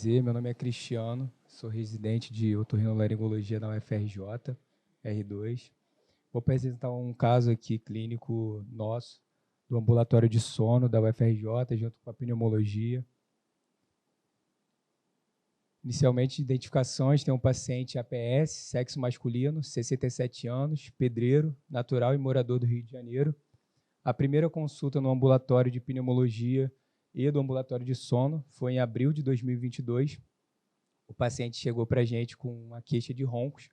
prazer, meu nome é Cristiano, sou residente de otorrinolaringologia na UFRJ, R2. Vou apresentar um caso aqui clínico nosso, do ambulatório de sono da UFRJ, junto com a pneumologia. Inicialmente, identificações, tem um paciente APS, sexo masculino, 67 anos, pedreiro, natural e morador do Rio de Janeiro. A primeira consulta no ambulatório de pneumologia e do ambulatório de sono foi em abril de 2022. O paciente chegou para a gente com uma queixa de roncos,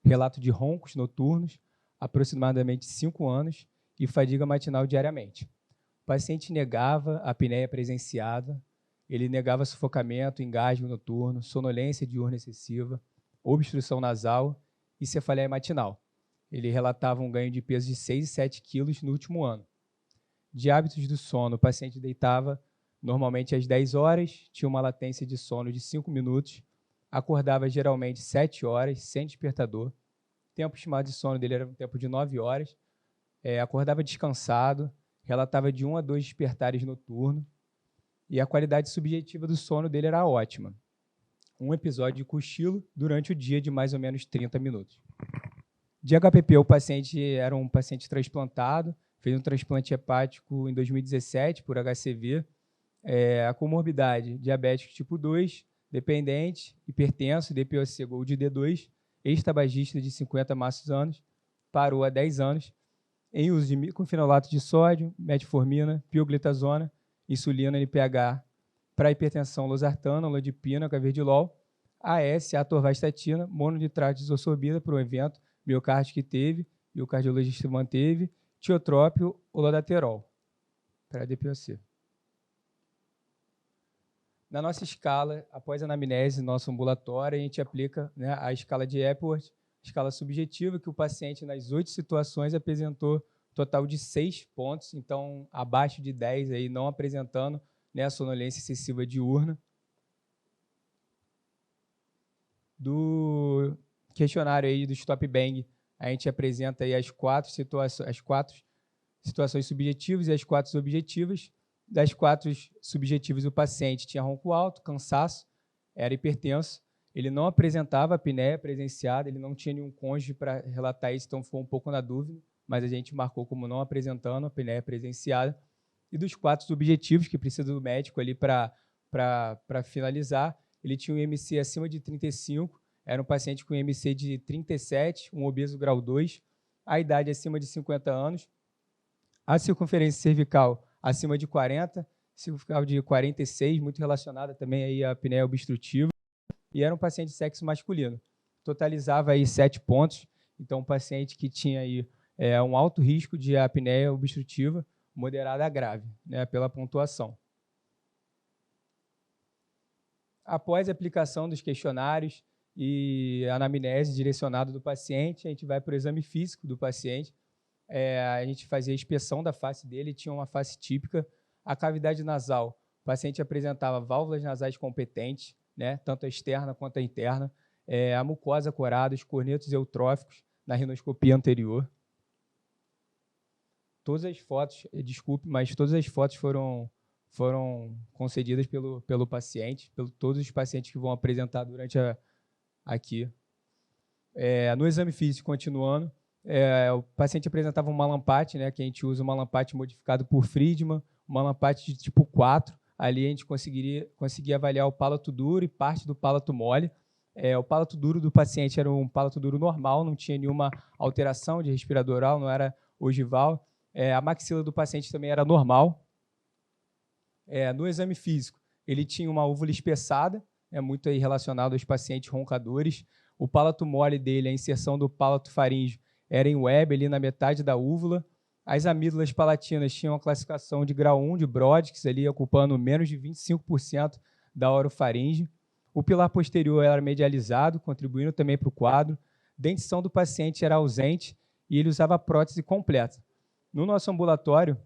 relato de roncos noturnos, aproximadamente 5 anos, e fadiga matinal diariamente. O paciente negava a apneia presenciada, ele negava sufocamento, engasgo noturno, sonolência diurna excessiva, obstrução nasal e cefaleia matinal. Ele relatava um ganho de peso de 6 e 7 quilos no último ano. De hábitos do sono, o paciente deitava normalmente às 10 horas, tinha uma latência de sono de 5 minutos, acordava geralmente 7 horas, sem despertador. O tempo estimado de sono dele era um tempo de 9 horas, acordava descansado, relatava de 1 a 2 despertares noturnos, e a qualidade subjetiva do sono dele era ótima. Um episódio de cochilo durante o dia de mais ou menos 30 minutos. De HPP, o paciente era um paciente transplantado, fez um transplante hepático em 2017 por HCV, a comorbidade, diabético tipo 2, dependente, hipertenso, DPOC Gold D2, ex-tabagista de 50 maços anos, parou há 10 anos, em uso de microfenolato de sódio, metformina, pioglitazona, insulina NPH para hipertensão losartana, lodipina, carvedilol, AS, atorvastatina, mononitrato de isosorbida para um evento miocárdio que teve e o cardiologista manteve, tiotrópio, olodaterol para a DPOC. Na nossa escala, após a anamnese, nosso ambulatório, a gente aplica, né, a escala de Epworth, escala subjetiva, que o paciente, nas 8 situações, apresentou total de 6 pontos, então, abaixo de 10, aí, não apresentando, né, a sonolência excessiva diurna. Do questionário aí do Stop Bang, a gente apresenta aí as 4 situações subjetivas e as 4 objetivas. Das 4 subjetivas, o paciente tinha ronco alto, cansaço, era hipertenso, ele não apresentava apneia presenciada, ele não tinha nenhum cônjuge para relatar isso, então ficou um pouco na dúvida, mas a gente marcou como não apresentando apneia presenciada. E dos 4 subjetivos, que precisa do médico ali para finalizar, ele tinha um IMC acima de 35, era um paciente com IMC de 37, um obeso grau 2, a idade acima de 50 anos, a circunferência cervical acima de 40, cervical de 46, muito relacionada também aí à apneia obstrutiva, e era um paciente de sexo masculino. Totalizava aí 7 pontos, então um paciente que tinha aí um alto risco de apneia obstrutiva, moderada a grave, né, pela pontuação. Após a aplicação dos questionários e a anamnese direcionada do paciente, a gente vai para o exame físico do paciente. A gente fazia a inspeção da face dele, tinha uma face típica. A cavidade nasal, o paciente apresentava válvulas nasais competentes, né, tanto a externa quanto a interna, a mucosa corada, os cornetos eutróficos na rinoscopia anterior. Todas as fotos, desculpe, mas todas as fotos foram concedidas pelo paciente, todos os pacientes que vão apresentar durante aqui. No exame físico, continuando, o paciente apresentava um malampate, né, que a gente usa um malampate modificado por Friedman, um malampate de tipo 4. Ali a gente conseguia avaliar o palato duro e parte do palato mole. O palato duro do paciente era um palato duro normal, não tinha nenhuma alteração de respirador oral, não era ogival. A maxila do paciente também era normal. No exame físico, ele tinha uma úvula espessada, muito aí relacionado aos pacientes roncadores. O palato mole dele, a inserção do palato faríngeo, era em web, ali na metade da úvula. As amígdalas palatinas tinham a classificação de grau 1 de Brodk's, ali ocupando menos de 25% da orofaringe. O pilar posterior era medializado, contribuindo também para o quadro. Dentição do paciente era ausente e ele usava prótese completa. No nosso ambulatório,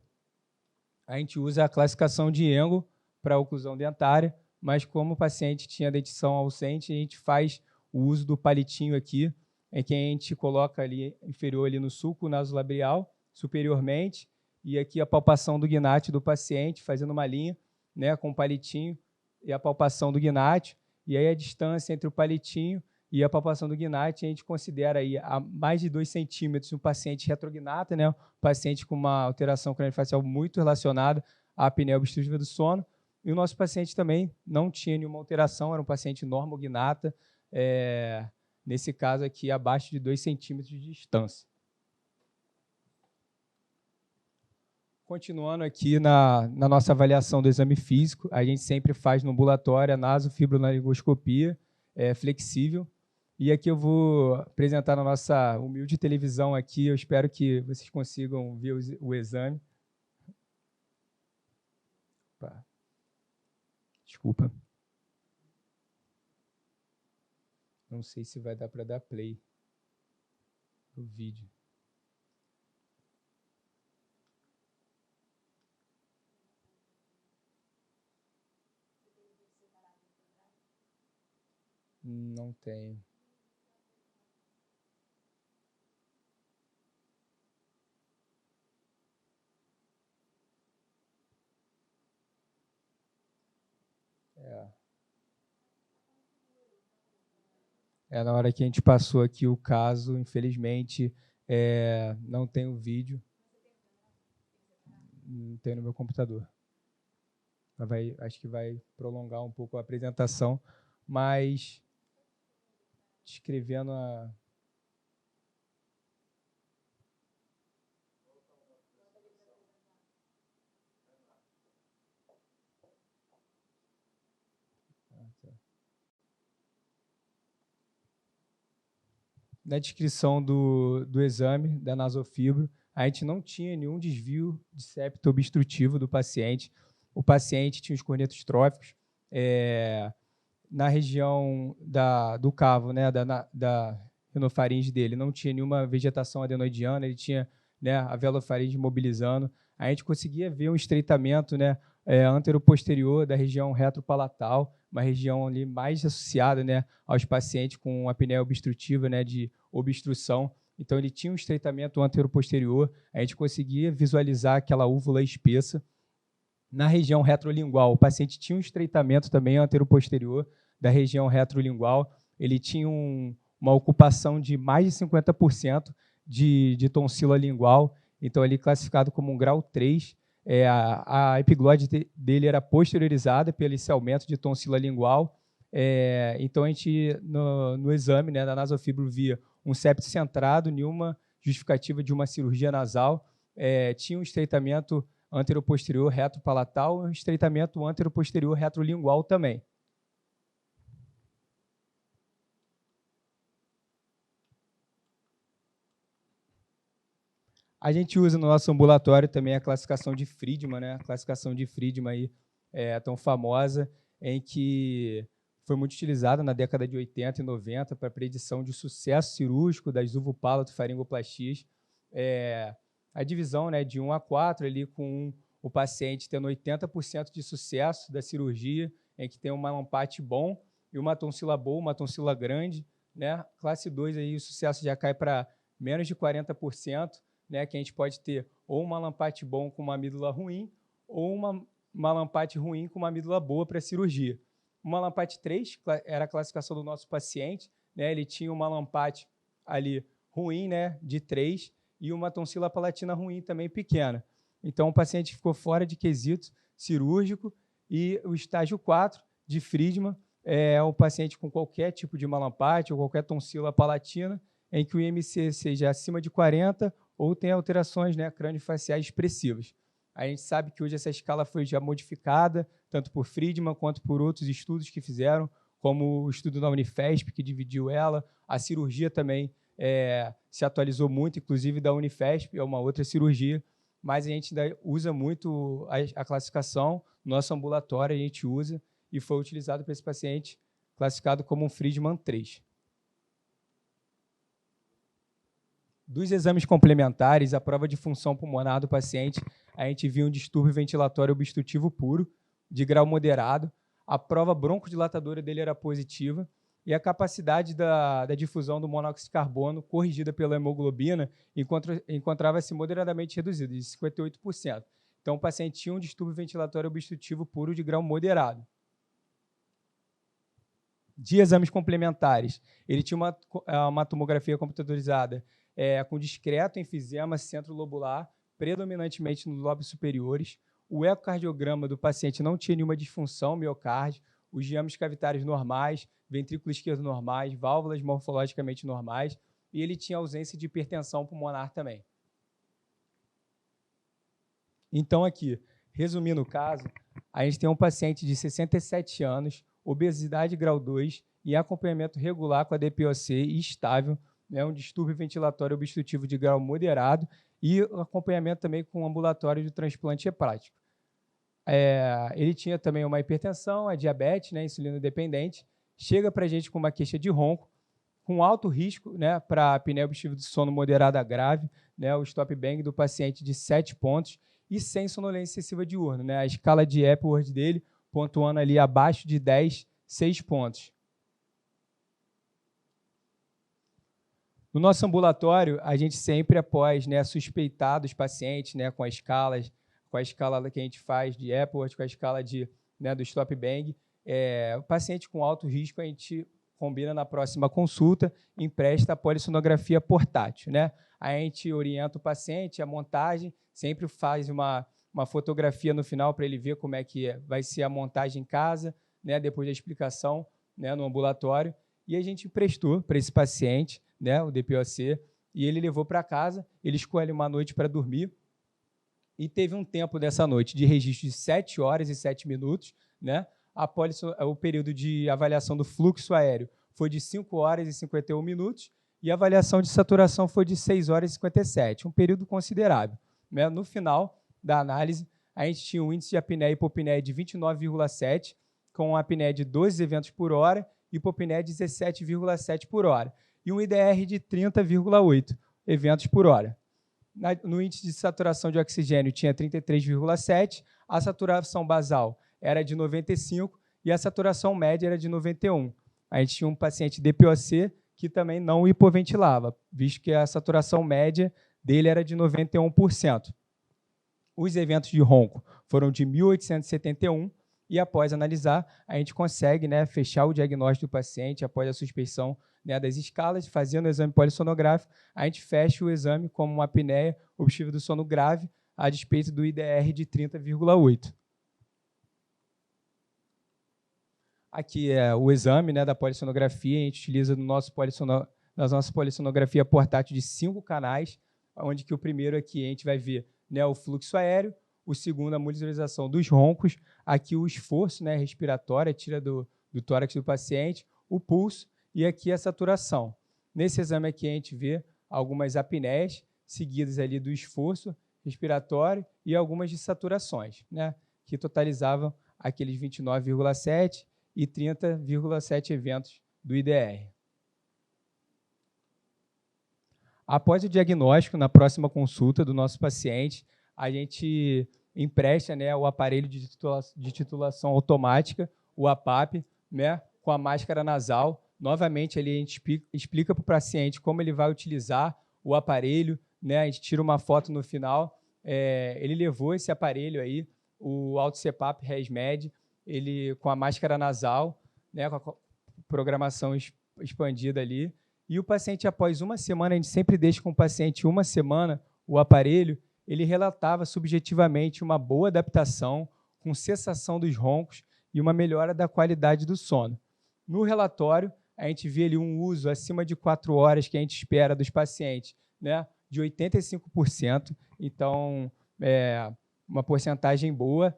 a gente usa a classificação de Engel para oclusão dentária, mas como o paciente tinha dentição ausente, a gente faz o uso do palitinho aqui, em que a gente coloca ali inferior ali no sulco nasolabial, superiormente, e aqui a palpação do gnate do paciente, fazendo uma linha, né, com o palitinho e a palpação do gnate. e aí a distância entre o palitinho e a palpação do gnate, a gente considera aí a mais de 2 centímetros um paciente retrognata, né, um paciente com uma alteração craniofacial muito relacionada à apneia obstrutiva do sono, e o nosso paciente também não tinha nenhuma alteração, era um paciente normognata, nesse caso aqui, abaixo de 2 centímetros de distância. Continuando aqui na nossa avaliação do exame físico, a gente sempre faz no ambulatório a nasofibronaringoscopia flexível. E aqui eu vou apresentar na nossa humilde televisão aqui, eu espero que vocês consigam ver o exame. Opa. Desculpa. Não sei se vai dar para dar play no vídeo. Não tenho. Na hora que a gente passou aqui o caso, infelizmente, não tem o vídeo. Não tem no meu computador. Acho que vai prolongar um pouco a apresentação, mas descrevendo a... Na descrição do exame da nasofibro, a gente não tinha nenhum desvio de septo obstrutivo do paciente. O paciente tinha os cornetos tróficos na região do cavo, né, da rinofaringe dele, não tinha nenhuma vegetação adenoidiana, ele tinha, né, a velofaringe mobilizando. A gente conseguia ver um estreitamento, né, antero-posterior da região retropalatal, uma região ali mais associada, né, aos pacientes com apneia obstrutiva, né, de obstrução. Então, ele tinha um estreitamento antero-posterior, a gente conseguia visualizar aquela úvula espessa. Na região retrolingual, o paciente tinha um estreitamento também antero-posterior da região retrolingual, ele tinha uma ocupação de mais de 50% de tonsila lingual, então ele classificado como um grau 3, a epiglode dele era posteriorizada pelo esse aumento de tonsila lingual, então a gente, no exame, né, da nasofibro, via um septo centrado, nenhuma justificativa de uma cirurgia nasal, tinha um estreitamento anteroposterior retropalatal e um estreitamento anteroposterior retrolingual também. A gente usa no nosso ambulatório também a classificação de Friedman, né? A classificação de Friedman aí, tão famosa, em que foi muito utilizada na década de 80 e 90 para predição de sucesso cirúrgico das uvopalato-faringoplastias. A divisão, né, de 1 a 4, ali, com o paciente tendo 80% de sucesso da cirurgia, em que tem um malampate bom e uma tonsila boa, uma tonsila grande, né? Classe 2, aí, o sucesso já cai para menos de 40%, né, que a gente pode ter ou um malampate bom com uma amígdala ruim, ou uma malampate ruim com uma amígdala boa para a cirurgia. O malampate 3 era a classificação do nosso paciente, né, ele tinha um malampate ali ruim, né, de 3, e uma tonsila palatina ruim também pequena. Então, o paciente ficou fora de quesito cirúrgico, e o estágio 4 de Friedman é o paciente com qualquer tipo de malampate ou qualquer tonsila palatina, em que o IMC seja acima de 40 ou tem alterações, né, craniofaciais expressivas. A gente sabe que hoje essa escala foi já modificada, tanto por Friedman quanto por outros estudos que fizeram, como o estudo da Unifesp, que dividiu ela. A cirurgia também se atualizou muito, inclusive da Unifesp, é uma outra cirurgia, mas a gente ainda usa muito a classificação, nosso ambulatório a gente usa, e foi utilizado para esse paciente classificado como um Friedman 3. Dos exames complementares, a prova de função pulmonar do paciente, a gente viu um distúrbio ventilatório obstrutivo puro, de grau moderado, a prova broncodilatadora dele era positiva, e a capacidade da difusão do monóxido de carbono, corrigida pela hemoglobina, encontrava-se moderadamente reduzida, de 58%. Então, o paciente tinha um distúrbio ventilatório obstrutivo puro de grau moderado. De exames complementares, ele tinha uma tomografia computadorizada com discreto enfisema centrolobular, predominantemente nos lobos superiores. O ecocardiograma do paciente não tinha nenhuma disfunção miocárdio, os diâmetros cavitários normais, ventrículo esquerdo normais, válvulas morfologicamente normais, e ele tinha ausência de hipertensão pulmonar também. Então, aqui, resumindo o caso, a gente tem um paciente de 67 anos, obesidade grau 2 e acompanhamento regular com a DPOC e estável, né, um distúrbio ventilatório obstrutivo de grau moderado e acompanhamento também com ambulatório de transplante hepático. Ele tinha também uma hipertensão, a diabetes, né, insulina dependente, chega para a gente com uma queixa de ronco, com alto risco, né, para apneia obstrutiva do sono moderada a grave, né, o stop bang do paciente de 7 pontos e sem sonolência excessiva diurna, né, a escala de Epworth dele pontuando ali abaixo de 10, 6 pontos. No nosso ambulatório, a gente sempre, após, né, suspeitar dos pacientes, né, com a escala que a gente faz de Epworth, com a escala né, do stop bang, o paciente com alto risco a gente combina na próxima consulta, empresta a polissonografia portátil, né? A gente orienta o paciente, a montagem, sempre faz uma fotografia no final para ele ver como é que vai ser a montagem em casa, né, depois da explicação, né, no ambulatório, e a gente emprestou para esse paciente, né, o DPOC, e ele levou para casa, ele escolhe uma noite para dormir, e teve um tempo dessa noite de registro de 7 horas e 7 minutos, né? O período de avaliação do fluxo aéreo foi de 5 horas e 51 minutos e a avaliação de saturação foi de 6 horas e 57, um período considerável, né? No final da análise, a gente tinha um índice de apneia e hipopneia de 29,7, com apneia de 12 eventos por hora e hipopneia de 17,7 por hora, e um IDR de 30,8 eventos por hora. No índice de saturação de oxigênio tinha 33,7, a saturação basal era de 95 e a saturação média era de 91. A gente tinha um paciente DPOC que também não hipoventilava, visto que a saturação média dele era de 91%. Os eventos de ronco foram de 1.871 e, após analisar, a gente consegue, né, fechar o diagnóstico do paciente após a suspeição, né, das escalas, fazendo o exame polissonográfico, a gente fecha o exame como uma apneia obstrutiva do sono grave, a despeito do IDR de 30,8. Aqui é o exame, né, da polissonografia, a gente utiliza na nossa polissonografia portátil de 5 canais, onde que o primeiro aqui a gente vai ver, né, o fluxo aéreo, o segundo a monitorização dos roncos, aqui o esforço, né, respiratório, tira do tórax do paciente, o pulso e aqui a saturação. Nesse exame aqui a gente vê algumas apneias seguidas ali do esforço respiratório e algumas de saturações, né, que totalizavam aqueles 29,7 e 30,7 eventos do IDR. Após o diagnóstico, na próxima consulta do nosso paciente, a gente empresta, né, o aparelho de titulação automática, o APAP, né, com a máscara nasal. Novamente, ali a gente explica para o paciente como ele vai utilizar o aparelho, né, a gente tira uma foto no final. Ele levou esse aparelho aí, o AutoCPAP ResMed, ele com a máscara nasal, né, com a programação expandida ali. E o paciente, após uma semana, a gente sempre deixa com o paciente uma semana o aparelho, ele relatava subjetivamente uma boa adaptação, com cessação dos roncos e uma melhora da qualidade do sono. No relatório, a gente vê ali um uso acima de 4 horas que a gente espera dos pacientes, né, de 85%, então, uma porcentagem boa.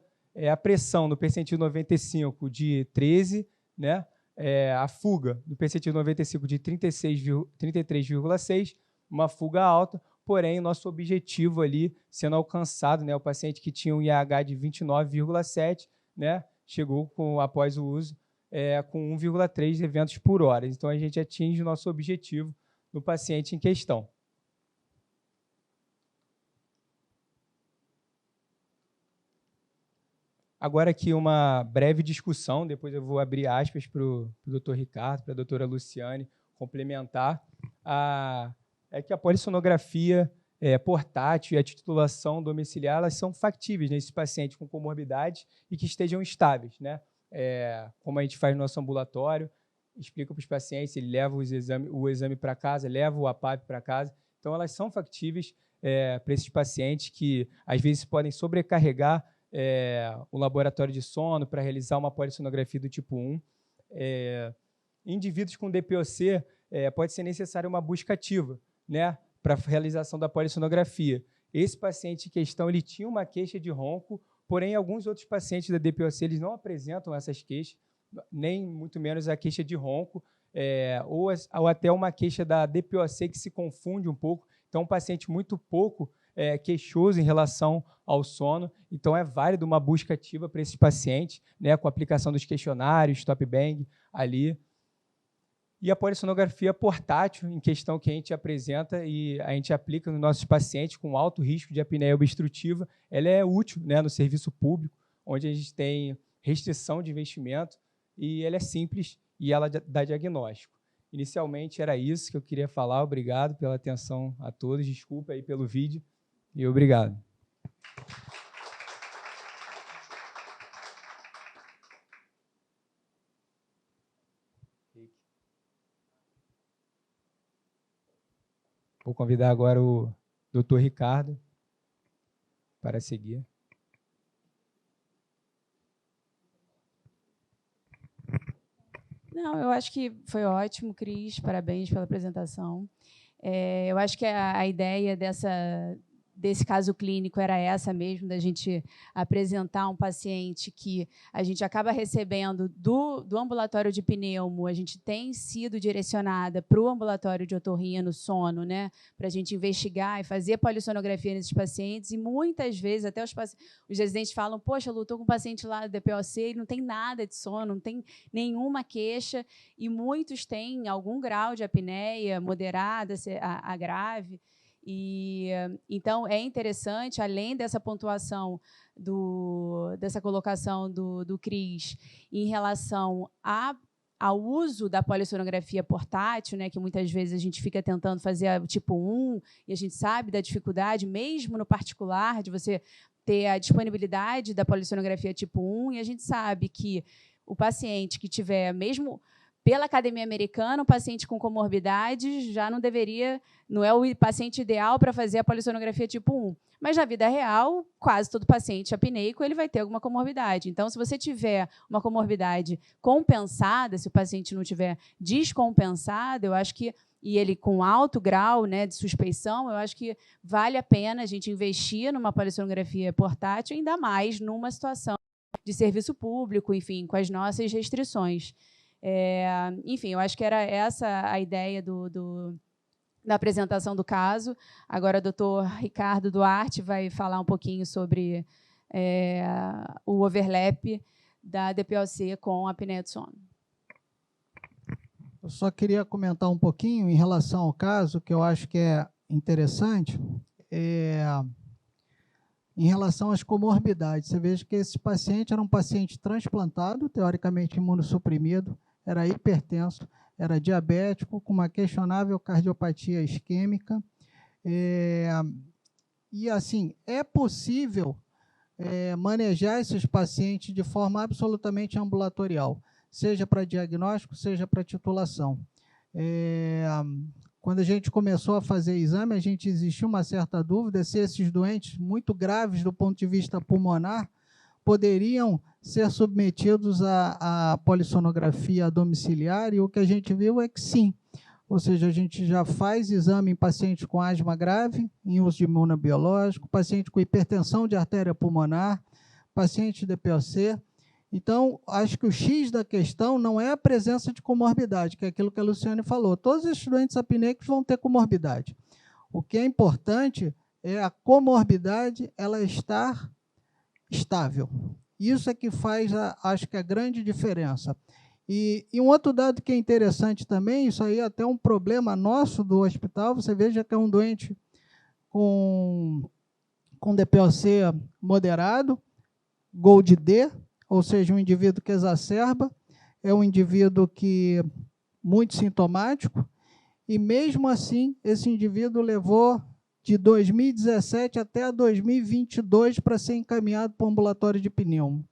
A pressão no percentil 95 de 13, né, a fuga no percentil 95 de 33,6, uma fuga alta, porém, nosso objetivo ali sendo alcançado, né, o paciente que tinha um IH de 29,7, né, chegou após o uso com 1,3 eventos por hora. Então, a gente atinge o nosso objetivo no paciente em questão. Agora aqui uma breve discussão, depois eu vou abrir aspas para o Dr. Ricardo, para a doutora Luciane complementar. É que a polissonografia portátil e a titulação domiciliar, elas são factíveis nesses pacientes com comorbidades e que estejam estáveis, né? Como a gente faz no nosso ambulatório, explica para os pacientes, ele leva o exame para casa, leva o APAP para casa. Então, elas são factíveis para esses pacientes que, às vezes, podem sobrecarregar o laboratório de sono para realizar uma polissonografia do tipo 1. Indivíduos com DPOC, pode ser necessária uma busca ativa, né, para a realização da polissonografia. Esse paciente em questão, ele tinha uma queixa de ronco, porém, alguns outros pacientes da DPOC, eles não apresentam essas queixas, nem muito menos a queixa de ronco, ou até uma queixa da DPOC que se confunde um pouco. Então, um paciente muito pouco queixoso em relação ao sono. Então, é válido uma busca ativa para esses pacientes, né, com a aplicação dos questionários, stop bang ali. E a polissonografia portátil, em questão que a gente apresenta e a gente aplica nos nossos pacientes com alto risco de apneia obstrutiva, ela é útil, né, no serviço público, onde a gente tem restrição de investimento, e ela é simples e ela dá diagnóstico. Inicialmente era isso que eu queria falar. Obrigado pela atenção a todos. Desculpa aí pelo vídeo e obrigado. Vou convidar agora o Dr. Ricardo para seguir. Não, eu acho que foi ótimo, Cris, parabéns pela apresentação. Eu acho que a ideia desse caso clínico era essa mesmo, da gente apresentar um paciente que a gente acaba recebendo do ambulatório de pneumo, a gente tem sido direcionada para o ambulatório de otorrino, sono, né, para a gente investigar e fazer polissonografia nesses pacientes, e muitas vezes até os residentes falam, poxa, Lu, estou com um paciente lá do DPOC e não tem nada de sono, não tem nenhuma queixa, e muitos têm algum grau de apneia moderada a grave. E, então, é interessante, além dessa pontuação, dessa colocação do Cris em relação ao uso da polissonografia portátil, né, que muitas vezes a gente fica tentando fazer o tipo 1, e a gente sabe da dificuldade, mesmo no particular, de você ter a disponibilidade da polissonografia tipo 1, e a gente sabe que o paciente que tiver, mesmo pela Academia Americana, o paciente com comorbidades já não é o paciente ideal para fazer a polissonografia tipo 1. Mas, na vida real, quase todo paciente apneico ele vai ter alguma comorbidade. Então, se você tiver uma comorbidade compensada, se o paciente não tiver descompensado, eu acho que, e ele com alto grau, né, de suspeição, eu acho que vale a pena a gente investir numa polissonografia portátil, ainda mais numa situação de serviço público, enfim, com as nossas restrições. Enfim, eu acho que era essa a ideia da apresentação do caso. Agora, o doutor Ricardo Duarte vai falar um pouquinho sobre o overlap da DPOC com a apneia do sono. Eu só queria comentar um pouquinho em relação ao caso, que eu acho que é interessante, em relação às comorbidades. Você veja que esse paciente era um paciente transplantado, teoricamente imunossuprimido, era hipertenso, era diabético, com uma questionável cardiopatia isquêmica. E, assim, é possível manejar esses pacientes de forma absolutamente ambulatorial, seja para diagnóstico, seja para titulação. Quando a gente começou a fazer exame, existiu uma certa dúvida se esses doentes muito graves do ponto de vista pulmonar poderiam ser submetidos à polissonografia domiciliar, e o que a gente viu é que sim. Ou seja, a gente já faz exame em pacientes com asma grave, em uso de imunobiológico, paciente com hipertensão de artéria pulmonar, paciente DPOC. Então, acho que o X da questão não é a presença de comorbidade, que é aquilo que a Luciane falou. Todos os doentes apneicos vão ter comorbidade. O que é importante é a comorbidade ela estar estável. Isso é que faz, acho que, a grande diferença. E um outro dado que é interessante também, isso aí é até um problema nosso do hospital, você veja que é um doente com DPOC moderado, Gold D, ou seja, um indivíduo que exacerba, é um indivíduo que muito sintomático, e mesmo assim, esse indivíduo levou de 2017 até 2022 para ser encaminhado para o ambulatório de pneumo.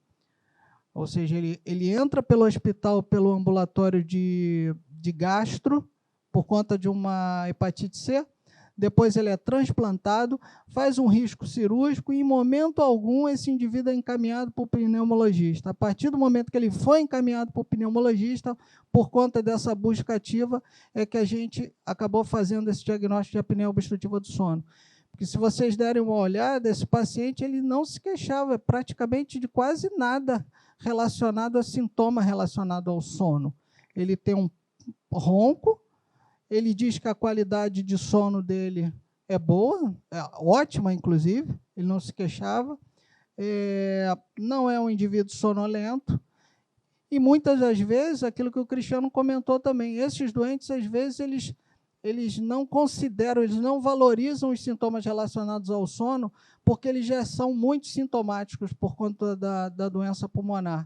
ou seja, ele entra pelo hospital, pelo ambulatório de gastro, por conta de uma hepatite C, depois ele é transplantado, faz um risco cirúrgico e, em momento algum, esse indivíduo é encaminhado para o pneumologista. A partir do momento que ele foi encaminhado para o pneumologista, por conta dessa busca ativa, é que a gente acabou fazendo esse diagnóstico de apneia obstrutiva do sono. Porque, se vocês derem uma olhada, esse paciente ele não se queixava praticamente de quase nada relacionado a sintoma relacionado ao sono. Ele tem um ronco, ele diz que a qualidade de sono dele é boa, é ótima, inclusive, ele não se queixava, não é um indivíduo sonolento, e muitas das vezes, aquilo que o Cristiano comentou também, esses doentes, às vezes, eles não consideram, eles não valorizam os sintomas relacionados ao sono, porque eles já são muito sintomáticos por conta da doença pulmonar.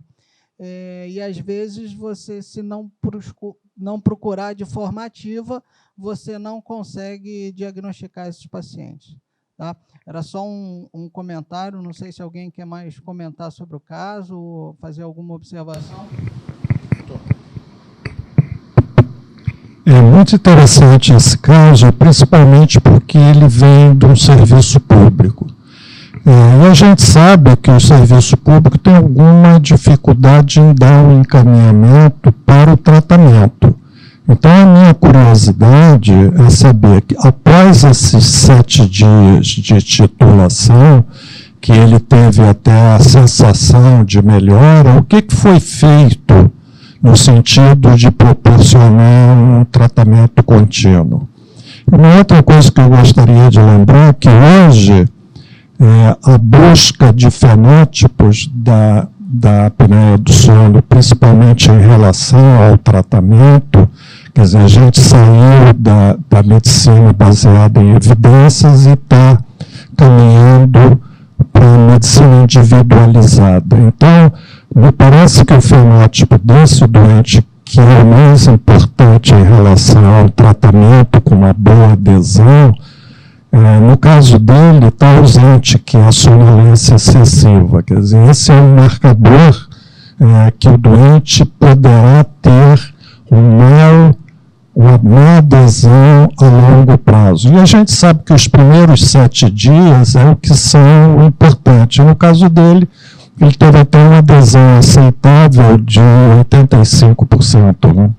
E, às vezes, você, se não procurar de forma ativa, você não consegue diagnosticar esses pacientes. Tá? Era só um comentário, não sei se alguém quer mais comentar sobre o caso ou fazer alguma observação. É muito interessante esse caso, principalmente porque ele vem de um serviço público. E a gente sabe que o serviço público tem alguma dificuldade em dar um encaminhamento para o tratamento. Então, a minha curiosidade é saber que, após esses 7 dias de titulação, que ele teve até a sensação de melhora, o que foi feito no sentido de proporcionar um tratamento contínuo? Uma outra coisa que eu gostaria de lembrar é que hoje a busca de fenótipos da apneia do sono, principalmente em relação ao tratamento, quer dizer, a gente saiu da medicina baseada em evidências e está caminhando para a medicina individualizada. Então, me parece que o fenótipo desse doente, que é o mais importante em relação ao tratamento com uma boa adesão, no caso dele, está ausente, que é a sonolência excessiva. Quer dizer, esse é um marcador que o doente poderá ter uma má adesão a longo prazo. E a gente sabe que os primeiros 7 dias é o que são importantes. No caso dele, ele teve até uma adesão aceitável de 85%, né,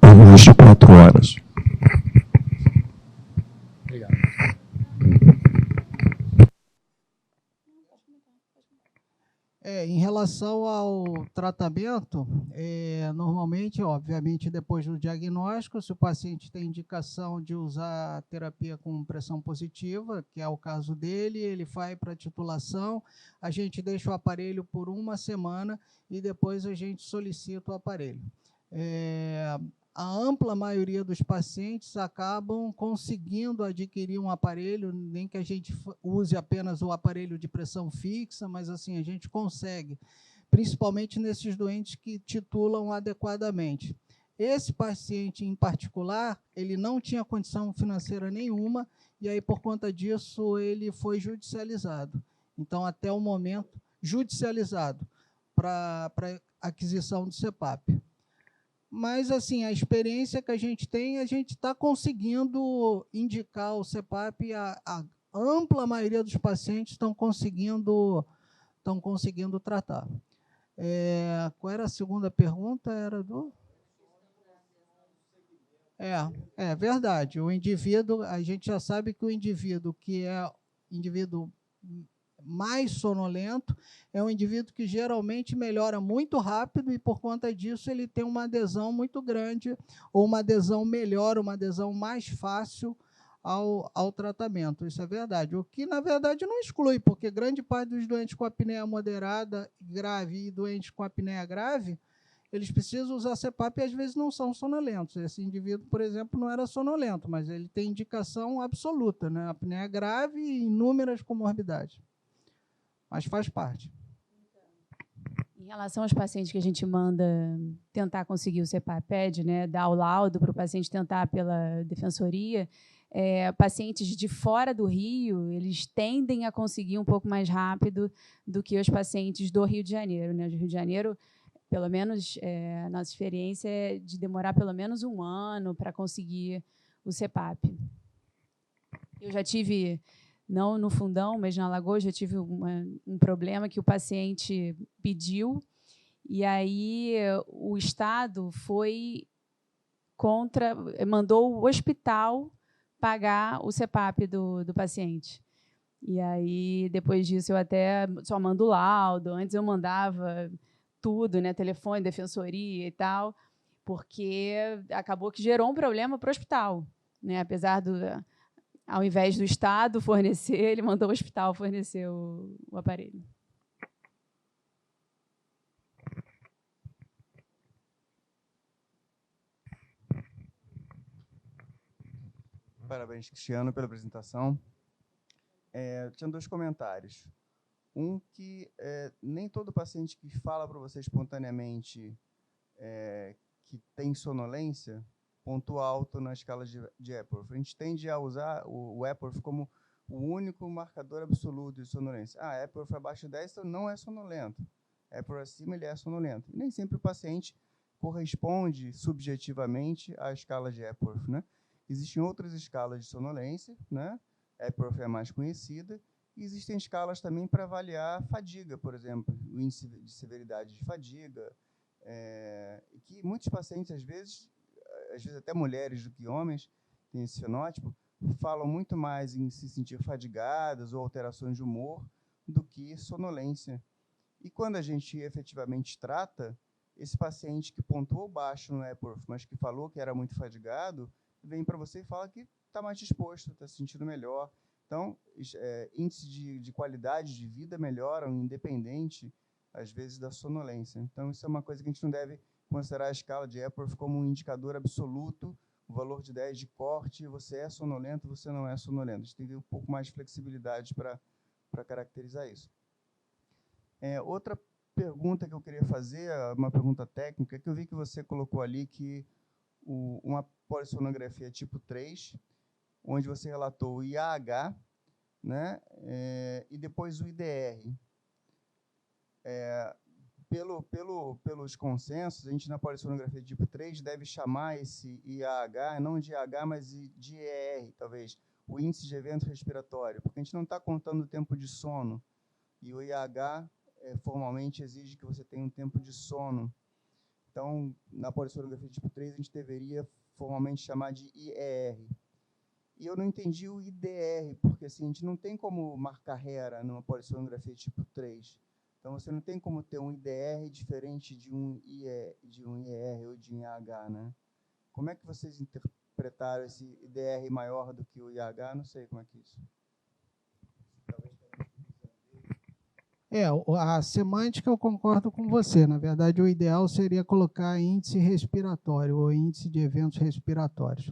por mais de 4 horas. Obrigado. Em relação ao tratamento, normalmente, obviamente, depois do diagnóstico, se o paciente tem indicação de usar terapia com pressão positiva, que é o caso dele, ele vai para a titulação, a gente deixa o aparelho por 1 semana e depois a gente solicita o aparelho. A ampla maioria dos pacientes acabam conseguindo adquirir um aparelho, nem que a gente use apenas o aparelho de pressão fixa, mas assim, a gente consegue, principalmente nesses doentes que titulam adequadamente. Esse paciente em particular, ele não tinha condição financeira nenhuma, e aí, por conta disso, ele foi judicializado. Então, até o momento, judicializado para aquisição do CPAP. Mas, assim, a experiência que a gente tem, a gente está conseguindo indicar o CPAP, a ampla maioria dos pacientes estão conseguindo tratar. Qual era a segunda pergunta? Era do... É verdade. O indivíduo, a gente já sabe que o indivíduo que é indivíduo mais sonolento é um indivíduo que geralmente melhora muito rápido e, por conta disso, ele tem uma adesão muito grande, ou uma adesão melhor, uma adesão mais fácil ao tratamento. Isso é verdade. O que, na verdade, não exclui, porque grande parte dos doentes com apneia moderada, grave e doentes com apneia grave, eles precisam usar CPAP e, às vezes, não são sonolentos. Esse indivíduo, por exemplo, não era sonolento, mas ele tem indicação absoluta, né? Apneia grave e inúmeras comorbidades. Mas faz parte. Em relação aos pacientes que a gente manda tentar conseguir o CPAP-PED, né, dar o laudo para o paciente tentar pela defensoria, pacientes de fora do Rio, eles tendem a conseguir um pouco mais rápido do que os pacientes do Rio de Janeiro, né? Do Rio de Janeiro, pelo menos, a nossa experiência é de demorar pelo menos 1 ano para conseguir o CPAP. Eu já tive, não no Fundão, mas na Lagoa, já tive um problema que o paciente pediu, e aí o Estado mandou o hospital pagar o CPAP do paciente. E aí, depois disso, eu até só mando o laudo. Antes eu mandava tudo, né, telefone, defensoria e tal, porque acabou que gerou um problema para o hospital, né? Apesar ao invés do Estado fornecer, ele mandou o hospital fornecer o aparelho. Parabéns, Cristiano, pela apresentação. Tinha 2 comentários. Um que nem todo paciente que fala para você espontaneamente que tem sonolência pontua alto na escala de Epworth. A gente tende a usar o Epworth como o único marcador absoluto de sonolência. Epworth abaixo de 10 então não é sonolento. Epworth acima ele é sonolento. E nem sempre o paciente corresponde subjetivamente à escala de Epworth, né? Existem outras escalas de sonolência, né? Epworth é a mais conhecida. E existem escalas também para avaliar fadiga, por exemplo, o índice de severidade de fadiga, que muitos pacientes, às vezes até mulheres do que homens, têm esse fenótipo, falam muito mais em se sentir fadigadas ou alterações de humor do que sonolência. E quando a gente efetivamente trata, esse paciente que pontuou baixo no Epworth, mas que falou que era muito fadigado, vem para você e fala que está mais disposto, está se sentindo melhor. Então, índices de qualidade de vida melhoram, independente, às vezes, da sonolência. Então, isso é uma coisa que a gente não deve considerar a escala de Epworth como um indicador absoluto, o valor de 10 de corte, você é sonolento, você não é sonolento. A gente tem que ter um pouco mais de flexibilidade para caracterizar isso. Outra pergunta que eu queria fazer, uma pergunta técnica, que eu vi que você colocou ali que uma polissonografia tipo 3, onde você relatou o IAH, né, e depois o IDR. Pelos consensos, a gente na polissonografia tipo 3 deve chamar esse IAH, não de IAH, mas de ER, talvez, o índice de evento respiratório, porque a gente não está contando o tempo de sono, e o IAH formalmente exige que você tenha um tempo de sono. Então, na polissonografia tipo 3, a gente deveria formalmente chamar de IER. E eu não entendi o IDR, porque assim, a gente não tem como marcar HERA numa polissonografia tipo 3. Então, você não tem como ter um IDR diferente de um IER ou de um IAH, né? Como é que vocês interpretaram esse IDR maior do que o IAH? Não sei como é que é isso. A semântica eu concordo com você. Na verdade, o ideal seria colocar índice respiratório ou índice de eventos respiratórios.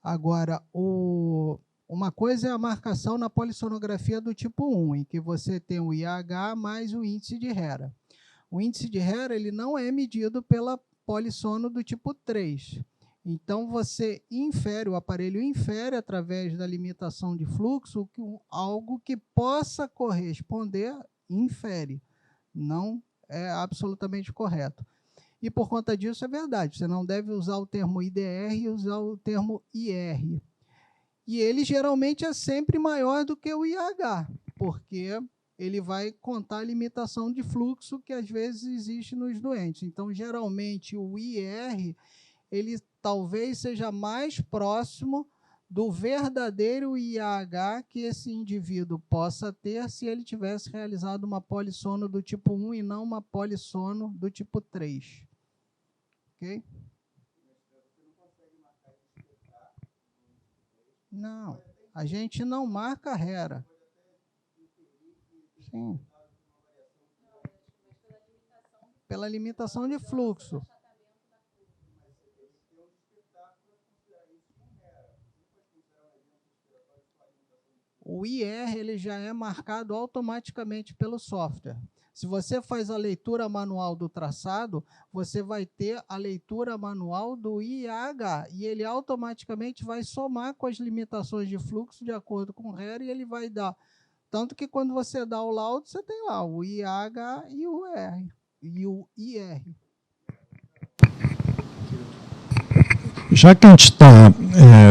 Agora, uma coisa é a marcação na polissonografia do tipo 1, em que você tem o IAH mais o índice de HERA. O índice de HERA ele não é medido pela polissono do tipo 3. Então, o aparelho infere, através da limitação de fluxo, algo que possa corresponder, infere. Não é absolutamente correto. E, por conta disso, é verdade, você não deve usar o termo IDR e usar o termo IR. E ele, geralmente, é sempre maior do que o IH, porque ele vai contar a limitação de fluxo que, às vezes, existe nos doentes. Então, geralmente, o IR, ele talvez seja mais próximo do verdadeiro IAH que esse indivíduo possa ter se ele tivesse realizado uma polissono do tipo 1 e não uma polissono do tipo 3. Ok? Não, a gente não marca HERA. Sim. Pela limitação de fluxo. O o IR ele já é marcado automaticamente pelo software. Se você faz a leitura manual do traçado, você vai ter a leitura manual do IAH, e ele automaticamente vai somar com as limitações de fluxo de acordo com o RER, e ele vai dar. Tanto que quando você dá o laudo, você tem lá o IAH e o R, e o IR. Já que a gente está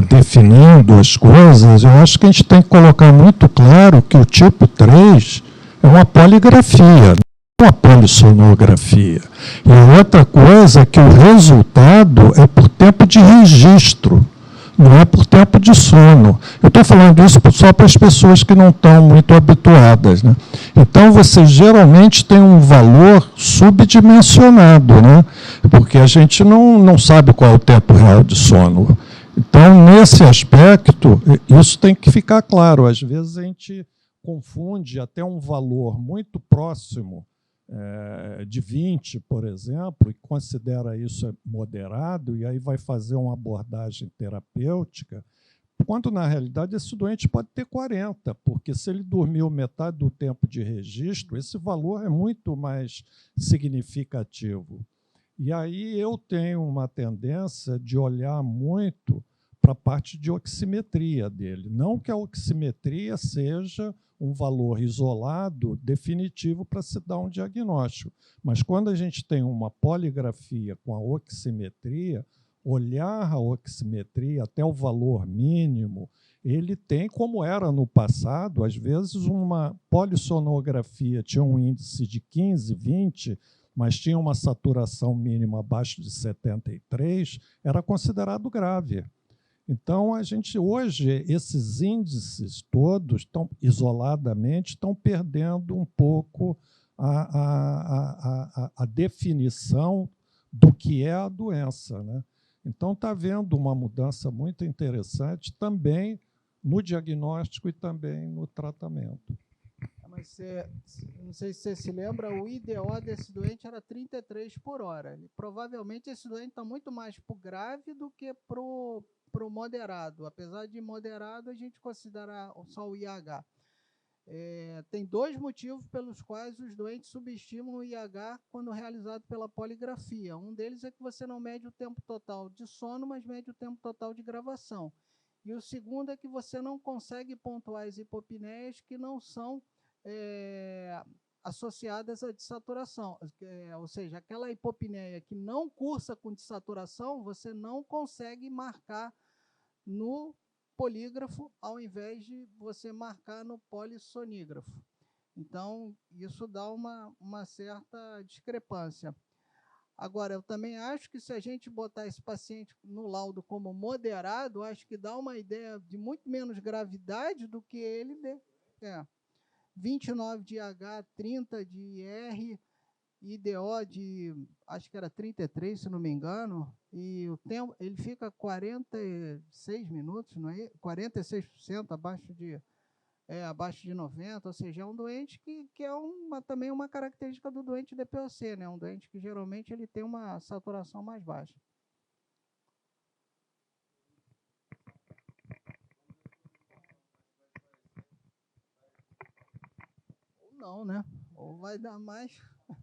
definindo as coisas, eu acho que a gente tem que colocar muito claro que o tipo 3 é uma poligrafia, não uma polissonografia. E a outra coisa é que o resultado é por tempo de registro, não é por tempo de sono. Eu estou falando isso só para as pessoas que não estão muito habituadas, né? Então, você geralmente tem um valor subdimensionado, né? Porque a gente não sabe qual é o tempo real de sono. Então, nesse aspecto, isso tem que ficar claro. Às vezes, a gente confunde até um valor muito próximo de 20, por exemplo, e considera isso moderado, e aí vai fazer uma abordagem terapêutica, quando, na realidade, esse doente pode ter 40, porque se ele dormiu metade do tempo de registro, esse valor é muito mais significativo. E aí eu tenho uma tendência de olhar muito para a parte de oximetria dele. Não que a oximetria seja um valor isolado, definitivo, para se dar um diagnóstico. Mas quando a gente tem uma poligrafia com a oximetria, olhar a oximetria até o valor mínimo, ele tem, como era no passado, às vezes uma polissonografia tinha um índice de 15, 20, mas tinha uma saturação mínima abaixo de 73, era considerado grave. Então, a gente, hoje, esses índices todos, isoladamente, estão perdendo um pouco a definição do que é a doença, né? Então, está havendo uma mudança muito interessante também no diagnóstico e também no tratamento. Mas não sei se você se lembra, o IDO desse doente era 33 por hora. Provavelmente esse doente está muito mais para o grave do que para o moderado. Apesar de moderado, a gente considera só o IH. Tem dois motivos pelos quais os doentes subestimam o IH quando realizado pela poligrafia. Um deles é que você não mede o tempo total de sono, mas mede o tempo total de gravação. E o segundo é que você não consegue pontuar as hipopneias que não são associadas à dessaturação, ou seja, aquela hipopneia que não cursa com dessaturação, você não consegue marcar no polígrafo, ao invés de você marcar no polissonígrafo. Então, isso dá uma certa discrepância. Agora, eu também acho que se a gente botar esse paciente no laudo como moderado, acho que dá uma ideia de muito menos gravidade do que ele 29 de IH, 30 de IR, IDO de, acho que era 33, se não me engano, e o tempo, ele fica 46 minutos, não é? 46% abaixo de 90, ou seja, é um doente que é também uma característica do doente DPOC, né? Um doente que geralmente ele tem uma saturação mais baixa. Não, né? Ou vai dar mais. O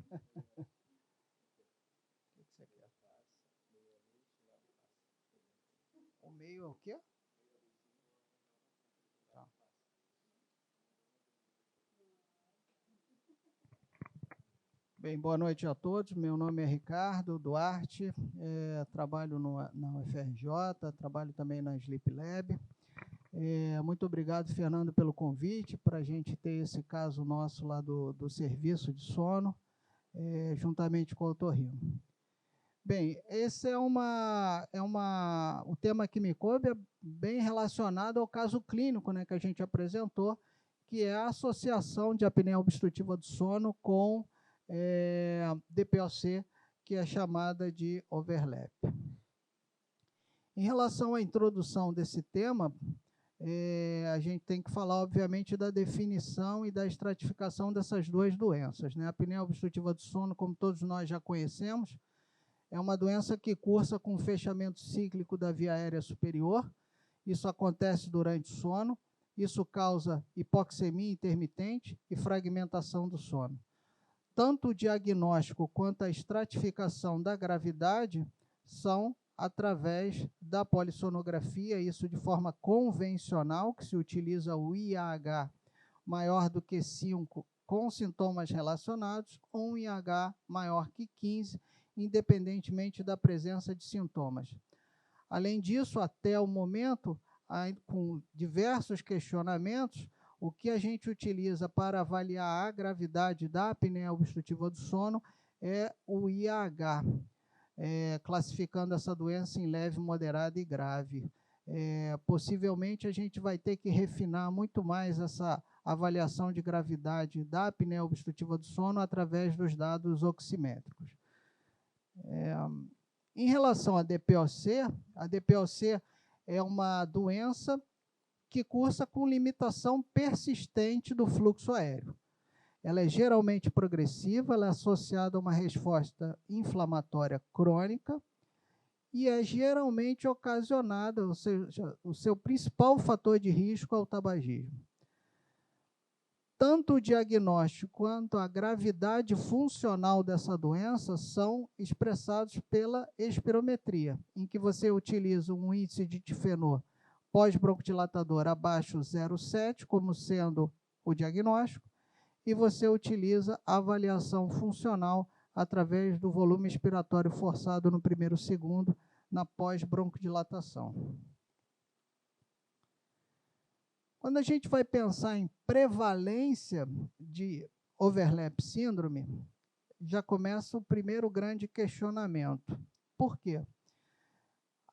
que você quer? O meio é o quê? Tá. Bem, boa noite a todos. Meu nome é Ricardo Duarte, trabalho na UFRJ, trabalho também na Sleep Lab. Muito obrigado, Fernando, pelo convite para a gente ter esse caso nosso lá do serviço de sono, juntamente com o otorrino. Bem, esse o tema que me coube é bem relacionado ao caso clínico, né, que a gente apresentou, que é a associação de apneia obstrutiva do sono com DPOC, que é chamada de overlap. Em relação à introdução desse tema, a gente tem que falar, obviamente, da definição e da estratificação dessas duas doenças, né? A apneia obstrutiva do sono, como todos nós já conhecemos, é uma doença que cursa com fechamento cíclico da via aérea superior. Isso acontece durante o sono Isso causa hipoxemia intermitente e fragmentação do sono. Tanto o diagnóstico quanto a estratificação da gravidade são através da polissonografia, isso de forma convencional, que se utiliza o IAH maior do que 5 com sintomas relacionados, ou um IAH maior que 15, independentemente da presença de sintomas. Além disso, até o momento, com diversos questionamentos, o que a gente utiliza para avaliar a gravidade da apneia obstrutiva do sono é o IAH, classificando essa doença em leve, moderada e grave. Possivelmente a gente vai ter que refinar muito mais essa avaliação de gravidade da apneia obstrutiva do sono através dos dados oximétricos. Em relação à DPOC é uma doença que cursa com limitação persistente do fluxo aéreo. Ela é geralmente progressiva, ela é associada a uma resposta inflamatória crônica e é geralmente ocasionada, ou seja, o seu principal fator de risco é o tabagismo. Tanto o diagnóstico quanto a gravidade funcional dessa doença são expressados pela espirometria, em que você utiliza um índice de difenor pós-broncodilatador abaixo 0,7 como sendo o diagnóstico, e você utiliza a avaliação funcional através do volume expiratório forçado no primeiro segundo na pós-broncodilatação. Quando a gente vai pensar em prevalência de overlap síndrome, já começa o primeiro grande questionamento. Por quê?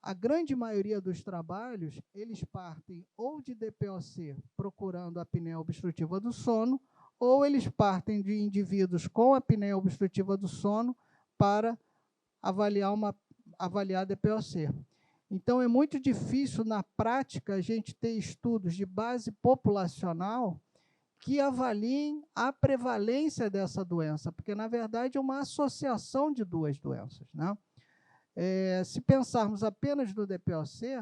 A grande maioria dos trabalhos, eles partem ou de DPOC procurando a apneia obstrutiva do sono, ou eles partem de indivíduos com apneia obstrutiva do sono para avaliar DPOC. Então, é muito difícil, na prática, a gente ter estudos de base populacional que avaliem a prevalência dessa doença, porque, na verdade, é uma associação de duas doenças, né? Se pensarmos apenas no DPOC,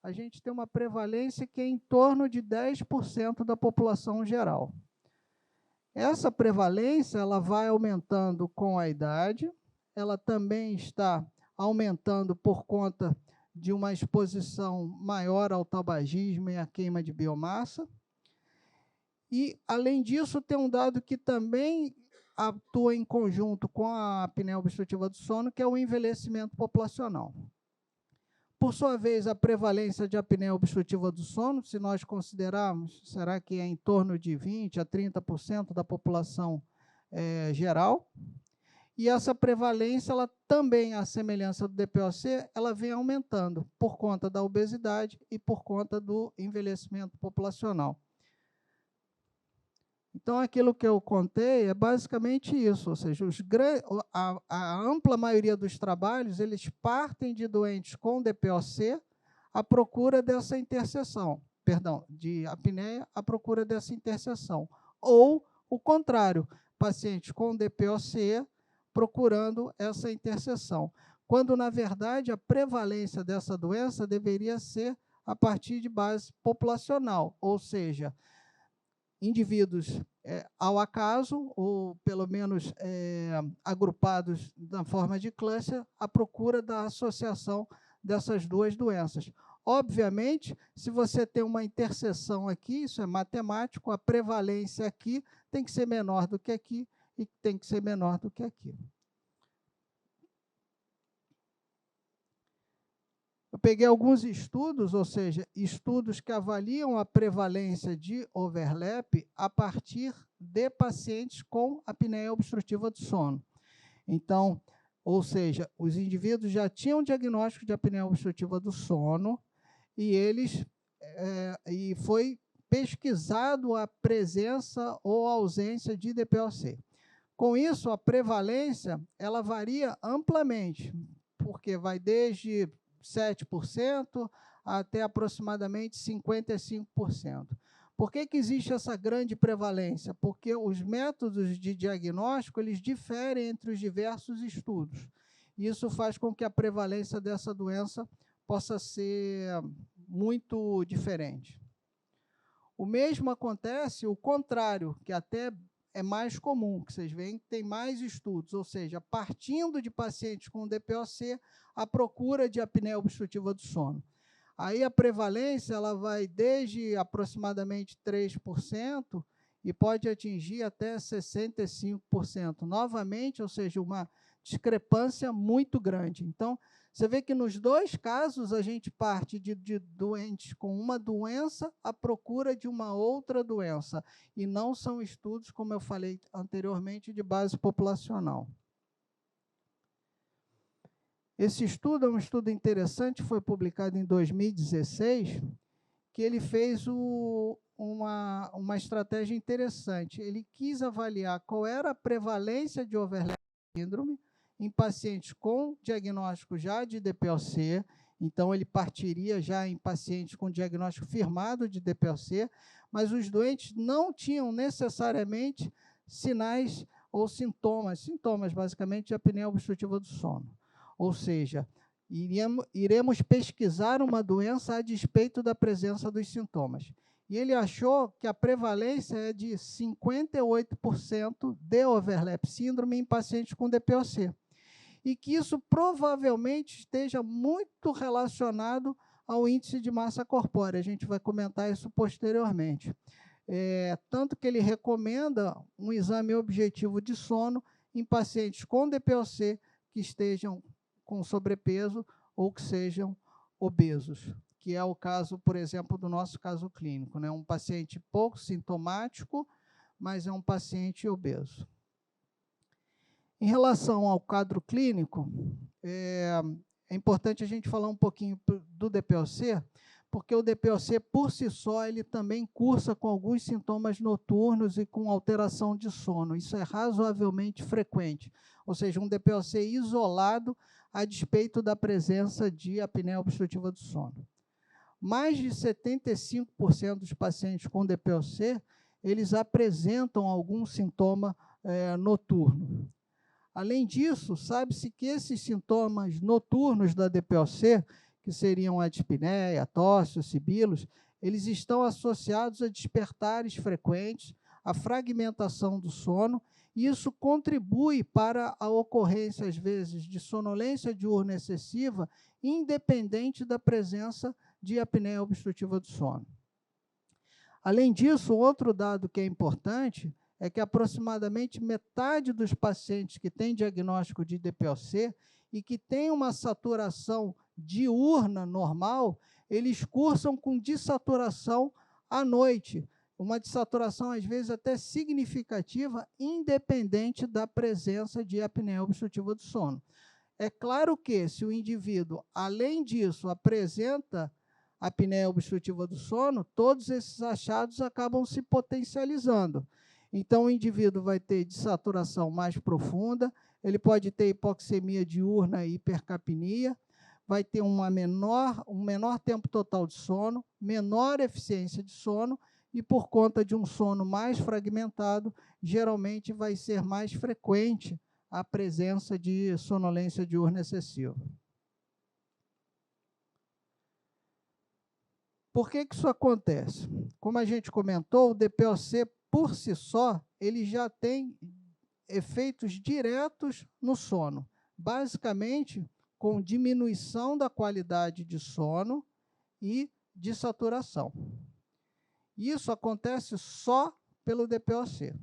a gente tem uma prevalência que é em torno de 10% da população geral. Essa prevalência ela vai aumentando com a idade, ela também está aumentando por conta de uma exposição maior ao tabagismo e à queima de biomassa. E, além disso, tem um dado que também atua em conjunto com a apneia obstrutiva do sono, que é o envelhecimento populacional. Por sua vez, a prevalência de apneia obstrutiva do sono, se nós considerarmos, será que é em torno de 20% a 30% da população geral. E essa prevalência, ela também, à semelhança do DPOC, ela vem aumentando por conta da obesidade e por conta do envelhecimento populacional. Então, aquilo que eu contei é basicamente isso, ou seja, a ampla maioria dos trabalhos, eles partem de doentes com DPOC à procura dessa interseção, de apneia à procura dessa interseção. Ou, o contrário, pacientes com DPOC procurando essa interseção, quando, na verdade, a prevalência dessa doença deveria ser a partir de base populacional, ou seja, indivíduos ao acaso, ou pelo menos agrupados na forma de cluster, à procura da associação dessas duas doenças. Obviamente, se você tem uma interseção aqui, isso é matemático, a prevalência aqui tem que ser menor do que aqui e tem que ser menor do que aqui. Eu peguei alguns estudos, ou seja, estudos que avaliam a prevalência de overlap a partir de pacientes com apneia obstrutiva do sono. Então, ou seja, os indivíduos já tinham diagnóstico de apneia obstrutiva do sono e foi pesquisado a presença ou ausência de DPOC. Com isso, a prevalência ela varia amplamente, porque vai desde 7% até aproximadamente 55%. Por que existe essa grande prevalência? Porque os métodos de diagnóstico eles diferem entre os diversos estudos. Isso faz com que a prevalência dessa doença possa ser muito diferente. O mesmo acontece o contrário, que até é mais comum, que vocês veem que tem mais estudos, ou seja, partindo de pacientes com DPOC, a procura de apneia obstrutiva do sono. Aí a prevalência ela vai desde aproximadamente 3% e pode atingir até 65%. Novamente, ou seja, uma discrepância muito grande. Então, você vê que nos dois casos a gente parte de doentes com uma doença à procura de uma outra doença, e não são estudos, como eu falei anteriormente, de base populacional. Esse estudo é um estudo interessante, foi publicado em 2016, que ele fez uma estratégia interessante. Ele quis avaliar qual era a prevalência de overlap síndrome em pacientes com diagnóstico já de DPOC, então ele partiria já em pacientes com diagnóstico firmado de DPOC, mas os doentes não tinham necessariamente sinais ou sintomas basicamente de apneia obstrutiva do sono. Ou seja, iremos pesquisar uma doença a despeito da presença dos sintomas. E ele achou que a prevalência é de 58% de overlap síndrome em pacientes com DPOC. E que isso provavelmente esteja muito relacionado ao índice de massa corpórea. A gente vai comentar isso posteriormente. Tanto que ele recomenda um exame objetivo de sono em pacientes com DPOC que estejam com sobrepeso ou que sejam obesos, que é o caso, por exemplo, do nosso caso clínico, né? Um paciente pouco sintomático, mas é um paciente obeso. Em relação ao quadro clínico, é importante a gente falar um pouquinho do DPOC, porque o DPOC, por si só, ele também cursa com alguns sintomas noturnos e com alteração de sono. Isso é razoavelmente frequente, ou seja, um DPOC isolado a despeito da presença de apneia obstrutiva do sono. Mais de 75% dos pacientes com DPOC, eles apresentam algum sintoma noturno. Além disso, sabe-se que esses sintomas noturnos da DPOC, que seriam a dispneia, a tosse, os sibilos, eles estão associados a despertares frequentes, a fragmentação do sono, e isso contribui para a ocorrência, às vezes, de sonolência diurna excessiva, independente da presença de apneia obstrutiva do sono. Além disso, outro dado que é importante é que aproximadamente metade dos pacientes que têm diagnóstico de DPOC e que têm uma saturação diurna normal, eles cursam com dissaturação à noite, uma dissaturação, às vezes, até significativa, independente da presença de apneia obstrutiva do sono. É claro que, se o indivíduo, além disso, apresenta apneia obstrutiva do sono, todos esses achados acabam se potencializando. Então, o indivíduo vai ter dissaturação mais profunda, ele pode ter hipoxemia diurna e hipercapnia, vai ter um menor tempo total de sono, menor eficiência de sono, e por conta de um sono mais fragmentado, geralmente vai ser mais frequente a presença de sonolência diurna excessiva. Por que isso acontece? Como a gente comentou, o DPOC, por si só, ele já tem efeitos diretos no sono, basicamente com diminuição da qualidade de sono e de saturação. Isso acontece só pelo DPOC.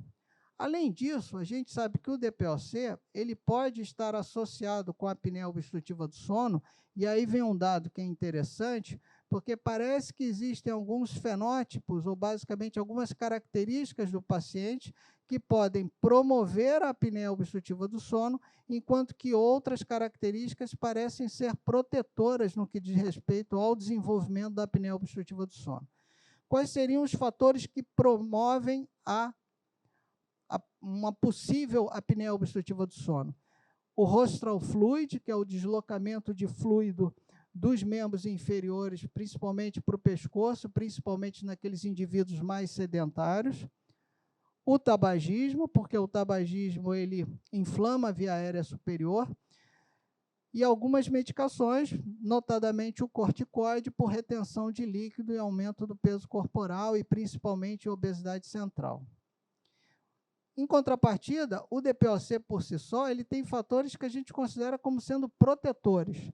Além disso, a gente sabe que o DPOC ele pode estar associado com a apneia obstrutiva do sono, e aí vem um dado que é interessante, porque parece que existem alguns fenótipos, ou basicamente algumas características do paciente, que podem promover a apneia obstrutiva do sono, enquanto que outras características parecem ser protetoras no que diz respeito ao desenvolvimento da apneia obstrutiva do sono. Quais seriam os fatores que promovem uma possível apneia obstrutiva do sono? O rostral fluid, que é o deslocamento de fluido dos membros inferiores, principalmente para o pescoço, principalmente naqueles indivíduos mais sedentários. O tabagismo, porque o tabagismo ele inflama a via aérea superior. e algumas medicações, notadamente o corticoide, por retenção de líquido e aumento do peso corporal e principalmente obesidade central. Em contrapartida, o DPOC por si só, ele tem fatores que a gente considera como sendo protetores.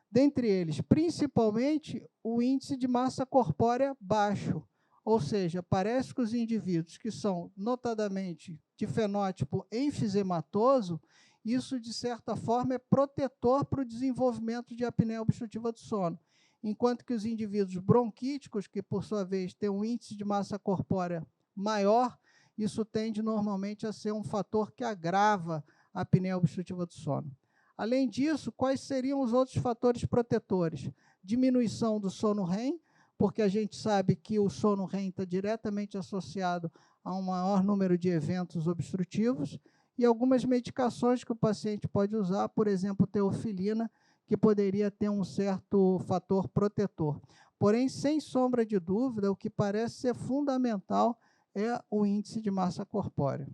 Dentre eles, principalmente, o índice de massa corpórea baixo, ou seja, parece que os indivíduos que são notadamente de fenótipo enfisematoso, isso, de certa forma, é protetor para o desenvolvimento de apneia obstrutiva do sono, enquanto que os indivíduos bronquíticos, que, por sua vez, têm um índice de massa corpórea maior, isso tende normalmente a ser um fator que agrava a apneia obstrutiva do sono. Além disso, quais seriam os outros fatores protetores? Diminuição do sono REM, porque a gente sabe que o sono REM está diretamente associado a um maior número de eventos obstrutivos, e algumas medicações que o paciente pode usar, por exemplo, teofilina, que poderia ter um certo fator protetor. Porém, sem sombra de dúvida, o que parece ser fundamental é o índice de massa corpórea.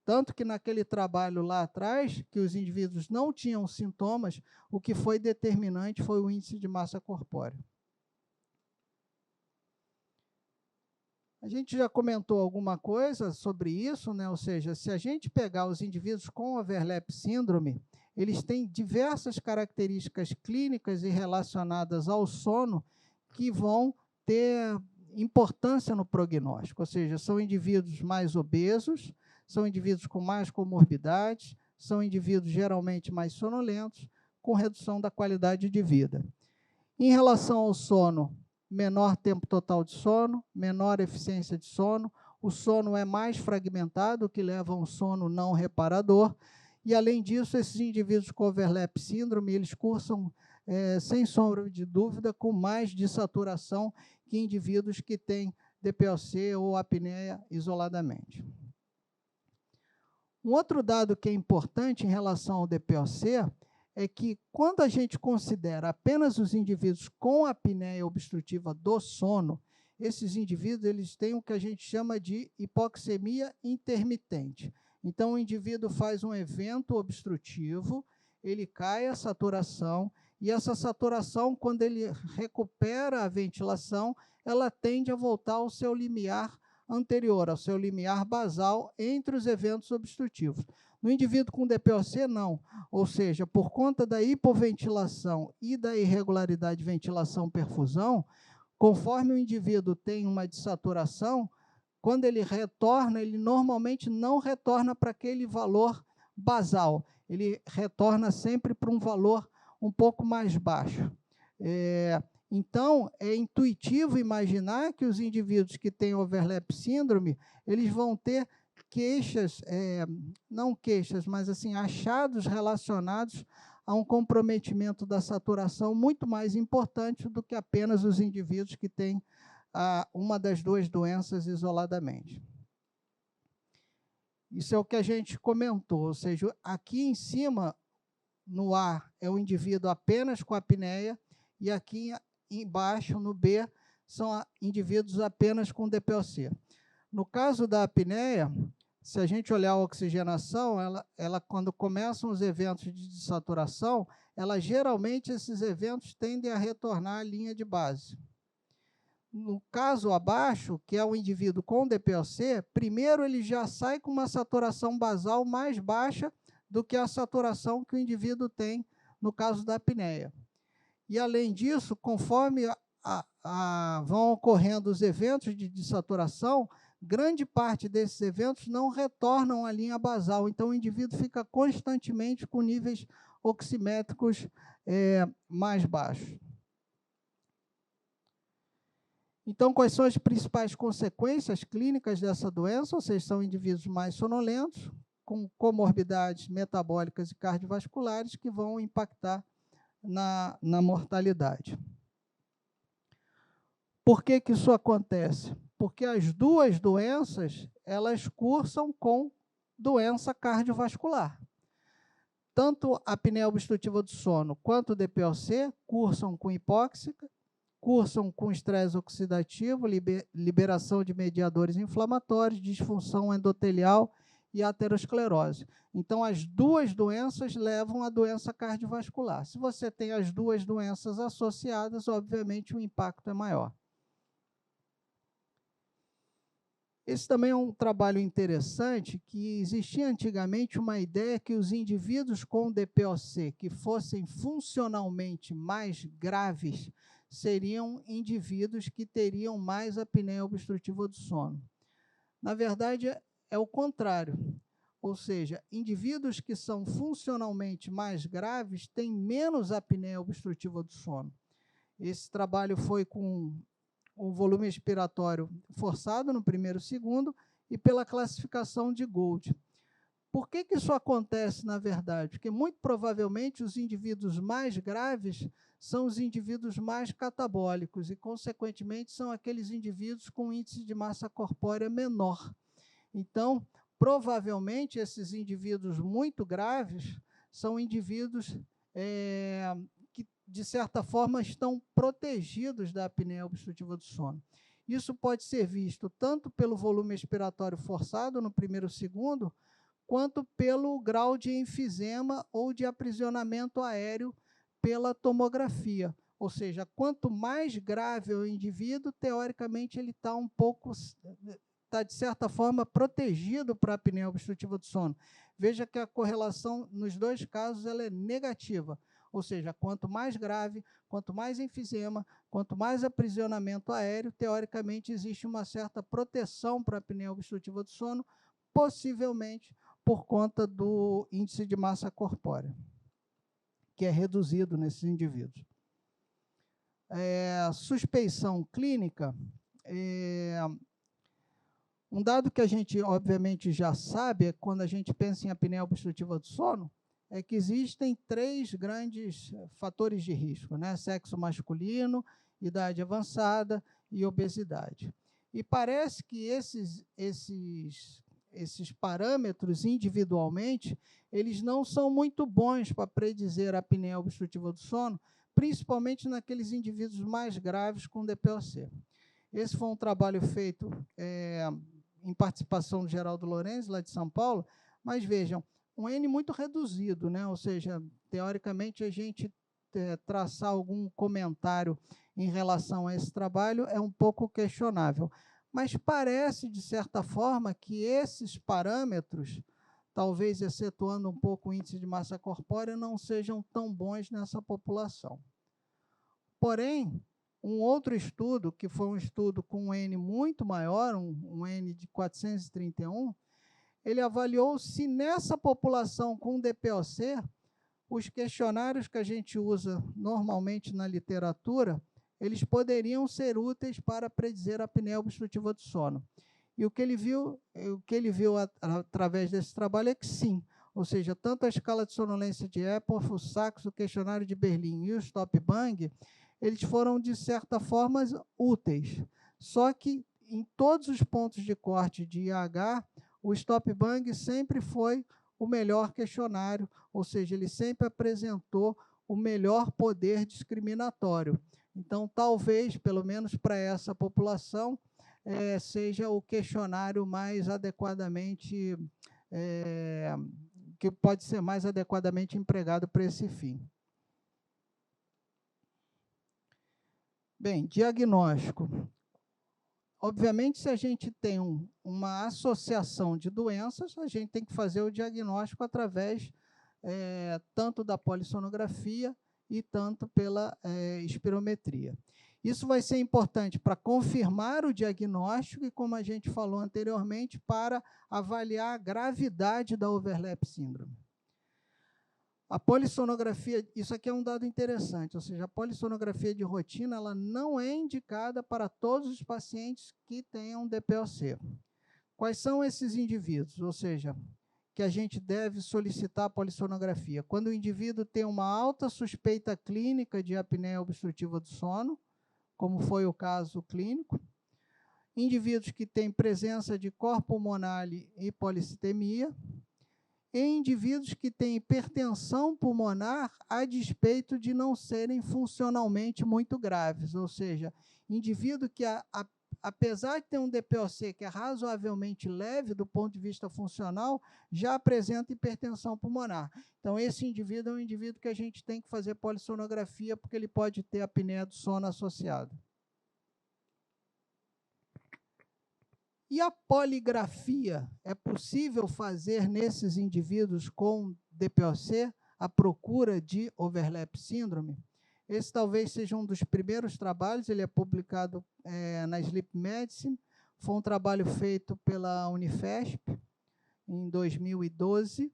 Tanto que naquele trabalho lá atrás, que os indivíduos não tinham sintomas, o que foi determinante foi o índice de massa corpórea. A gente já comentou alguma coisa sobre isso, né? Ou seja, se a gente pegar os indivíduos com overlap síndrome, eles têm diversas características clínicas e relacionadas ao sono que vão ter importância no prognóstico, ou seja, são indivíduos mais obesos, são indivíduos com mais comorbidades, são indivíduos geralmente mais sonolentos, com redução da qualidade de vida. Em relação ao sono, menor tempo total de sono, menor eficiência de sono, o sono é mais fragmentado, o que leva a um sono não reparador, e, além disso, esses indivíduos com overlap síndrome, eles cursam, sem sombra de dúvida, com mais dessaturação que indivíduos que têm DPOC ou apneia isoladamente. Um outro dado que é importante em relação ao DPOC é que, quando a gente considera apenas os indivíduos com apneia obstrutiva do sono, esses indivíduos eles têm o que a gente chama de hipoxemia intermitente. Então, o indivíduo faz um evento obstrutivo, ele cai a saturação, e essa saturação, quando ele recupera a ventilação, ela tende a voltar ao seu limiar anterior, ao seu limiar basal entre os eventos obstrutivos. No indivíduo com DPOC, não. Ou seja, por conta da hipoventilação e da irregularidade de ventilação-perfusão, conforme o indivíduo tem uma dessaturação, quando ele retorna, ele normalmente não retorna para aquele valor basal, ele retorna sempre para um valor um pouco mais baixo. Então, é intuitivo imaginar que os indivíduos que têm overlap síndrome, eles vão ter queixas, não queixas, mas assim, achados relacionados a um comprometimento da saturação muito mais importante do que apenas os indivíduos que têm uma das duas doenças isoladamente. Isso é o que a gente comentou, ou seja, aqui em cima, no A, é o indivíduo apenas com apneia, e aqui embaixo, no B, são indivíduos apenas com DPOC. No caso da apneia, se a gente olhar a oxigenação, ela quando começam os eventos de dessaturação, geralmente esses eventos tendem a retornar à linha de base. No caso abaixo, que é o indivíduo com DPOC, primeiro ele já sai com uma saturação basal mais baixa do que a saturação que o indivíduo tem no caso da apneia. E, além disso, conforme vão ocorrendo os eventos de dessaturação, grande parte desses eventos não retornam à linha basal, então o indivíduo fica constantemente com níveis oximétricos mais baixos. Então, quais são as principais consequências clínicas dessa doença? Ou seja, são indivíduos mais sonolentos, com comorbidades metabólicas e cardiovasculares que vão impactar na mortalidade. Por que isso acontece? Porque as duas doenças, elas cursam com doença cardiovascular. Tanto a apneia obstrutiva do sono quanto o DPOC cursam com hipóxia, cursam com estresse oxidativo, liberação de mediadores inflamatórios, disfunção endotelial e aterosclerose. Então, as duas doenças levam à doença cardiovascular. Se você tem as duas doenças associadas, obviamente o impacto é maior. Esse também é um trabalho interessante, que existia antigamente uma ideia que os indivíduos com DPOC que fossem funcionalmente mais graves seriam indivíduos que teriam mais apneia obstrutiva do sono. Na verdade, é o contrário. Ou seja, indivíduos que são funcionalmente mais graves têm menos apneia obstrutiva do sono. Esse trabalho foi com o volume expiratório forçado no primeiro e segundo e pela classificação de Gold. Por que isso acontece, na verdade? Porque, muito provavelmente, os indivíduos mais graves são os indivíduos mais catabólicos e, consequentemente, são aqueles indivíduos com índice de massa corpórea menor. Então, provavelmente, esses indivíduos muito graves são indivíduos que, de certa forma, estão protegidos da apneia obstrutiva do sono. Isso pode ser visto tanto pelo volume expiratório forçado no primeiro e segundo, quanto pelo grau de enfisema ou de aprisionamento aéreo pela tomografia. Ou seja, quanto mais grave o indivíduo, teoricamente, ele está de certa forma, protegido para a apneia obstrutiva do sono. Veja que a correlação, nos dois casos, ela é negativa. Ou seja, quanto mais grave, quanto mais enfisema, quanto mais aprisionamento aéreo, teoricamente existe uma certa proteção para a apneia obstrutiva do sono, possivelmente por conta do índice de massa corpórea, que é reduzido nesses indivíduos. Suspeição clínica, um dado que a gente, obviamente, já sabe, é quando a gente pensa em apneia obstrutiva do sono, é que existem 3 grandes fatores de risco, né? Sexo masculino, idade avançada e obesidade. E parece que esses parâmetros, individualmente, eles não são muito bons para predizer a apneia obstrutiva do sono, principalmente naqueles indivíduos mais graves com DPOC. Esse foi um trabalho feito em participação do Geraldo Lorenzi, lá de São Paulo, mas vejam, um N muito reduzido, né? Ou seja, teoricamente, a gente traçar algum comentário em relação a esse trabalho é um pouco questionável. Mas parece, de certa forma, que esses parâmetros, talvez excetuando um pouco o índice de massa corpórea, não sejam tão bons nessa população. Porém, um outro estudo, que foi um estudo com um N muito maior, um N de 431, ele avaliou se nessa população com DPOC, os questionários que a gente usa normalmente na literatura, eles poderiam ser úteis para predizer a apneia obstrutiva do sono. E o que ele viu através desse trabalho é que sim, ou seja, tanto a escala de sonolência de Epworth, o Saxo, o questionário de Berlim e o Stop Bang, eles foram, de certa forma, úteis. Só que, em todos os pontos de corte de IH, o Stop Bang sempre foi o melhor questionário, ou seja, ele sempre apresentou o melhor poder discriminatório. Então, talvez, pelo menos para essa população, seja o questionário mais adequadamente, que pode ser mais adequadamente empregado para esse fim. Bem, diagnóstico. Obviamente, se a gente tem uma associação de doenças, a gente tem que fazer o diagnóstico através tanto da polissonografia e tanto pela espirometria. Isso vai ser importante para confirmar o diagnóstico e, como a gente falou anteriormente, para avaliar a gravidade da overlap síndrome. A polissonografia, isso aqui é um dado interessante, ou seja, a polissonografia de rotina ela não é indicada para todos os pacientes que tenham DPOC. Quais são esses indivíduos? Ou seja, que a gente deve solicitar a polissonografia? Quando o indivíduo tem uma alta suspeita clínica de apneia obstrutiva do sono, como foi o caso clínico, indivíduos que têm presença de cor pulmonar e policitemia, e indivíduos que têm hipertensão pulmonar a despeito de não serem funcionalmente muito graves, ou seja, indivíduo que a apesar de ter um DPOC que é razoavelmente leve do ponto de vista funcional, já apresenta hipertensão pulmonar. Então, esse indivíduo é um indivíduo que a gente tem que fazer polissonografia, porque ele pode ter apneia do sono associada. E a poligrafia é possível fazer nesses indivíduos com DPOC à procura de overlap síndrome? Esse talvez seja um dos primeiros trabalhos, ele é publicado na Sleep Medicine, foi um trabalho feito pela Unifesp em 2012,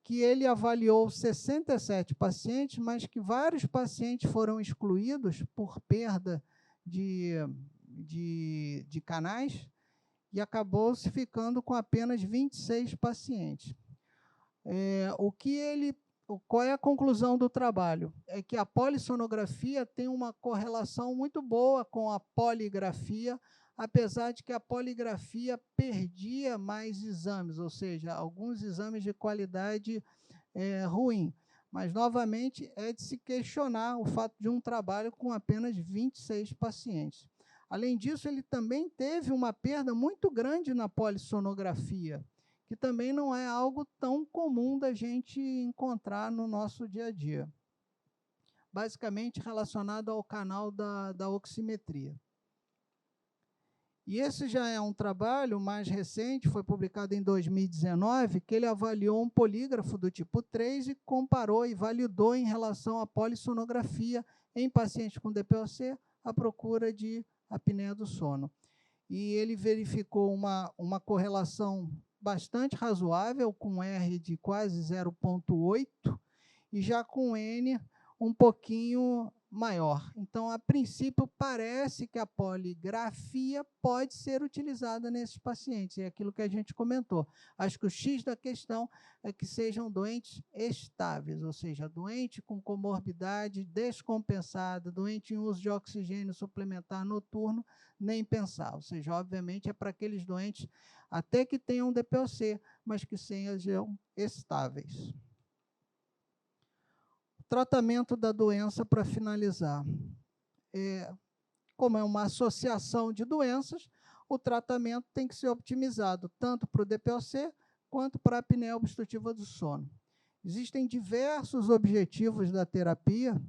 que ele avaliou 67 pacientes, mas que vários pacientes foram excluídos por perda de canais, e acabou se ficando com apenas 26 pacientes. Qual é a conclusão do trabalho? É que a polissonografia tem uma correlação muito boa com a poligrafia, apesar de que a poligrafia perdia mais exames, ou seja, alguns exames de qualidade ruim. Mas, novamente, é de se questionar o fato de um trabalho com apenas 26 pacientes. Além disso, ele também teve uma perda muito grande na polissonografia, que também não é algo tão comum da gente encontrar no nosso dia a dia. Basicamente relacionado ao canal da oximetria. E esse já é um trabalho mais recente, foi publicado em 2019, que ele avaliou um polígrafo do tipo 3 e comparou e validou em relação à polissonografia em pacientes com DPOC à procura de apneia do sono. E ele verificou uma correlação bastante razoável, com R de quase 0,8 e já com N um pouquinho maior. Então, a princípio, parece que a poligrafia pode ser utilizada nesses pacientes, é aquilo que a gente comentou. Acho que o X da questão é que sejam doentes estáveis, ou seja, doente com comorbidade descompensada, doente em uso de oxigênio suplementar noturno, nem pensar. Ou seja, obviamente, é para aqueles doentes até que tenham DPOC, mas que sejam estáveis. Tratamento da doença, para finalizar. Como é uma associação de doenças, o tratamento tem que ser optimizado, tanto para o DPOC quanto para a apneia obstrutiva do sono. Existem diversos objetivos da terapia.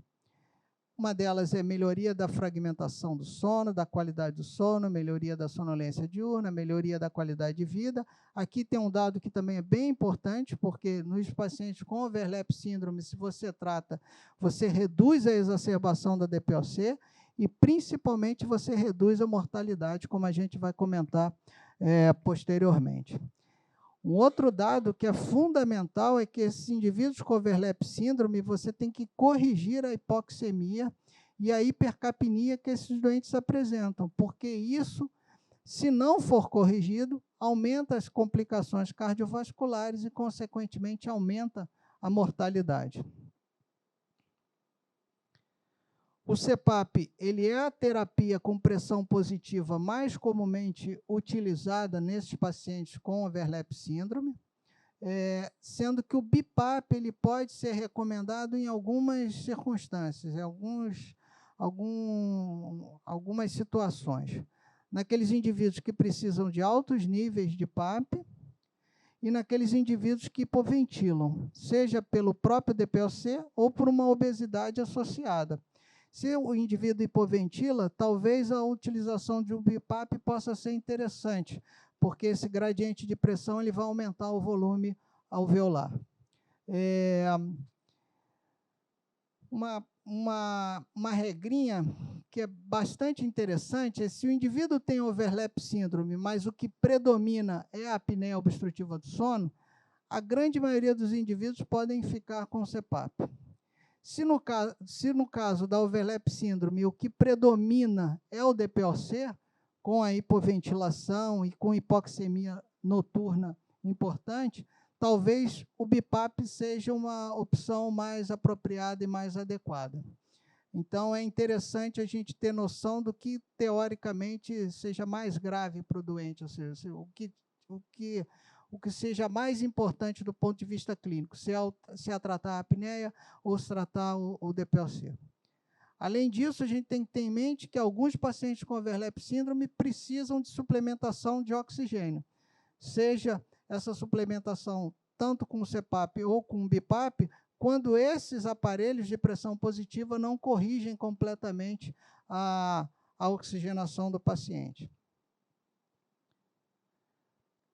Uma delas é melhoria da fragmentação do sono, da qualidade do sono, melhoria da sonolência diurna, melhoria da qualidade de vida. Aqui tem um dado que também é bem importante, porque nos pacientes com overlap síndrome, se você trata, você reduz a exacerbação da DPOC e, principalmente, você reduz a mortalidade, como a gente vai comentar posteriormente. Um outro dado que é fundamental é que esses indivíduos com overlap síndrome, você tem que corrigir a hipoxemia e a hipercapnia que esses doentes apresentam, porque isso, se não for corrigido, aumenta as complicações cardiovasculares e, consequentemente, aumenta a mortalidade. O CPAP, ele é a terapia com pressão positiva mais comumente utilizada nesses pacientes com overlap síndrome, sendo que o BiPAP ele pode ser recomendado em algumas circunstâncias, em algumas situações. Naqueles indivíduos que precisam de altos níveis de PAP e naqueles indivíduos que hipoventilam, seja pelo próprio DPOC ou por uma obesidade associada. Se o indivíduo hipoventila, talvez a utilização de um BiPAP possa ser interessante, porque esse gradiente de pressão ele vai aumentar o volume alveolar. Uma regrinha que é bastante interessante é se o indivíduo tem overlap síndrome, mas o que predomina é a apneia obstrutiva do sono, a grande maioria dos indivíduos podem ficar com CPAP. Se no caso da overlap síndrome, o que predomina é o DPOC, com a hipoventilação e com hipoxemia noturna importante, talvez o BiPAP seja uma opção mais apropriada e mais adequada. Então, é interessante a gente ter noção do que, teoricamente, seja mais grave para o doente, ou seja, o que seja mais importante do ponto de vista clínico, se é tratar a apneia ou se tratar o DPOC. Além disso, a gente tem que ter em mente que alguns pacientes com overlap síndrome precisam de suplementação de oxigênio, seja essa suplementação tanto com o CPAP ou com o BiPAP, quando esses aparelhos de pressão positiva não corrigem completamente a oxigenação do paciente.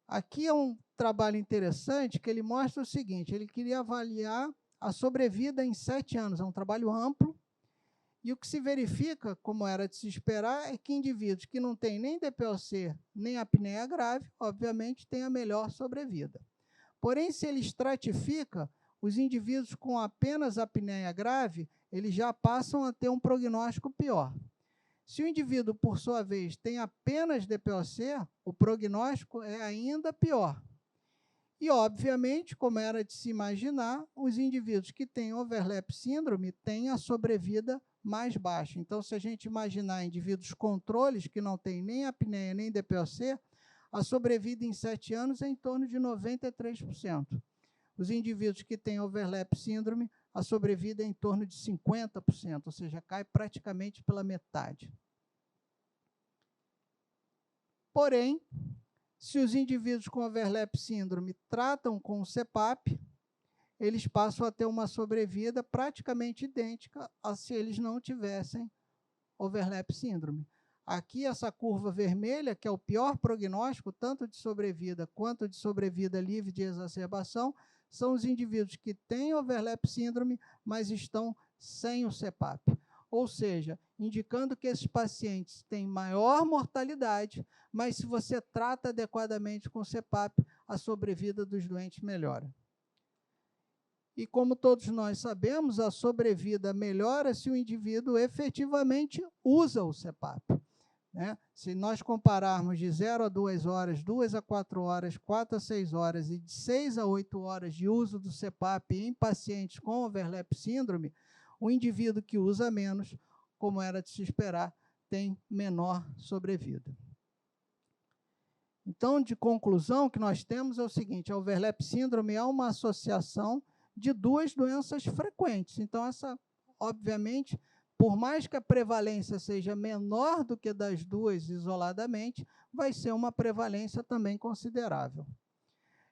Aqui é um trabalho interessante que ele mostra o seguinte, ele queria avaliar a sobrevida em 7 anos, é um trabalho amplo, e o que se verifica, como era de se esperar, é que indivíduos que não têm nem DPOC, nem apneia grave, obviamente, têm a melhor sobrevida. Porém, se ele estratifica, os indivíduos com apenas apneia grave, eles já passam a ter um prognóstico pior. Se o indivíduo, por sua vez, tem apenas DPOC, o prognóstico é ainda pior. E, obviamente, como era de se imaginar, os indivíduos que têm overlap síndrome têm a sobrevida mais baixa. Então, se a gente imaginar indivíduos controles que não têm nem apneia nem DPOC, a sobrevida em 7 anos é em torno de 93%. Os indivíduos que têm overlap síndrome, a sobrevida é em torno de 50%, ou seja, cai praticamente pela metade. Porém, se os indivíduos com overlap síndrome tratam com o CPAP, eles passam a ter uma sobrevida praticamente idêntica a se eles não tivessem overlap síndrome. Aqui, essa curva vermelha, que é o pior prognóstico, tanto de sobrevida quanto de sobrevida livre de exacerbação, são os indivíduos que têm overlap síndrome, mas estão sem o CPAP. Ou seja, indicando que esses pacientes têm maior mortalidade, mas se você trata adequadamente com o CPAP, a sobrevida dos doentes melhora. E como todos nós sabemos, a sobrevida melhora se o indivíduo efetivamente usa o CPAP. Né? Se nós compararmos de 0 a 2 horas, 2 a 4 horas, 4 a 6 horas e de 6 a 8 horas de uso do CPAP em pacientes com overlap síndrome, o indivíduo que usa menos, como era de se esperar, tem menor sobrevida. Então, de conclusão, o que nós temos é o seguinte, a overlap síndrome é uma associação de 2 doenças frequentes. Então, essa, obviamente, por mais que a prevalência seja menor do que das duas isoladamente, vai ser uma prevalência também considerável.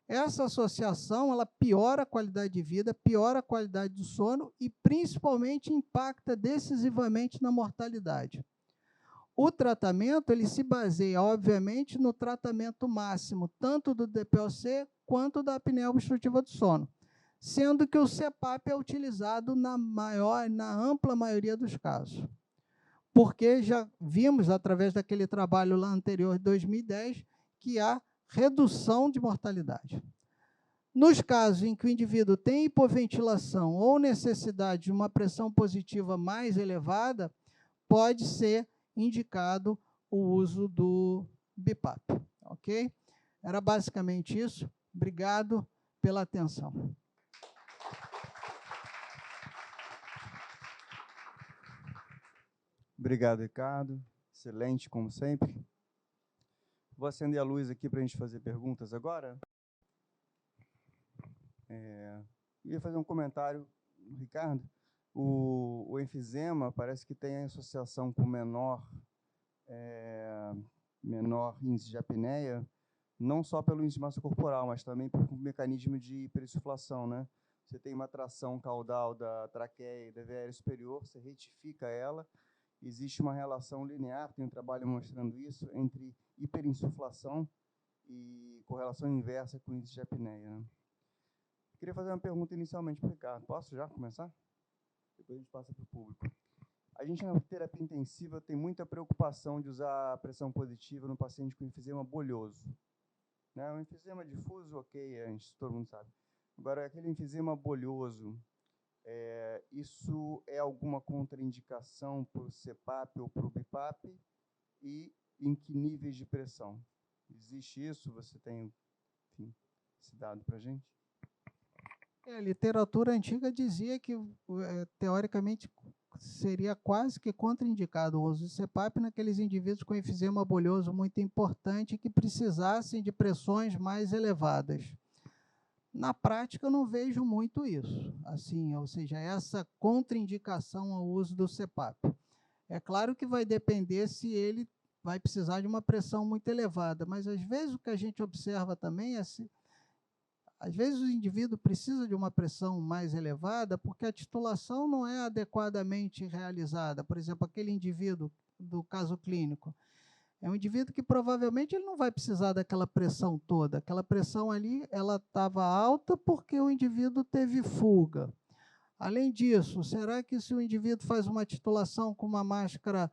Essa associação, ela piora a qualidade de vida, piora a qualidade do sono e, principalmente, impacta decisivamente na mortalidade. O tratamento, ele se baseia, obviamente, no tratamento máximo, tanto do DPOC quanto da apneia obstrutiva do sono, sendo que o CPAP é utilizado na ampla maioria dos casos. Porque já vimos, através daquele trabalho lá anterior, de 2010, que há redução de mortalidade. Nos casos em que o indivíduo tem hipoventilação ou necessidade de uma pressão positiva mais elevada, pode ser indicado o uso do BiPAP. Ok? Era basicamente isso. Obrigado pela atenção. Obrigado, Ricardo. Excelente, como sempre. Vou acender a luz aqui para a gente fazer perguntas agora. Ia fazer um comentário, Ricardo. O enfisema parece que tem associação com menor índice de apneia, não só pelo índice de massa corporal, mas também por um mecanismo de hiperinsuflação, né? Você tem uma tração caudal da traqueia e da veia aérea superior, você retifica ela, existe uma relação linear, tem um trabalho mostrando isso, entre hiperinsuflação e correlação inversa com o índice de apneia. Né? Queria fazer uma pergunta inicialmente para o Ricardo. Posso já começar? Depois a gente passa para o público. A gente, na terapia intensiva, tem muita preocupação de usar pressão positiva no paciente com enfisema bolhoso. Né? O enfisema difuso, ok, todo mundo sabe. Agora, aquele enfisema bolhoso, isso é alguma contraindicação para o CPAP ou para o BiPAP? E em que níveis de pressão? Existe isso? Você tem, enfim, esse dado para a gente? A literatura antiga dizia que, teoricamente, seria quase que contraindicado o uso de CPAP naqueles indivíduos com enfisema bolhoso muito importante que precisassem de pressões mais elevadas. Na prática, eu não vejo muito isso, assim, ou seja, essa contraindicação ao uso do CPAP. É claro que vai depender se ele vai precisar de uma pressão muito elevada, mas às vezes o que a gente observa também é se às vezes o indivíduo precisa de uma pressão mais elevada porque a titulação não é adequadamente realizada. Por exemplo, aquele indivíduo do caso clínico, é um indivíduo que provavelmente ele não vai precisar daquela pressão toda. Aquela pressão ali, ela estava alta porque o indivíduo teve fuga. Além disso, será que se o indivíduo faz uma titulação com uma máscara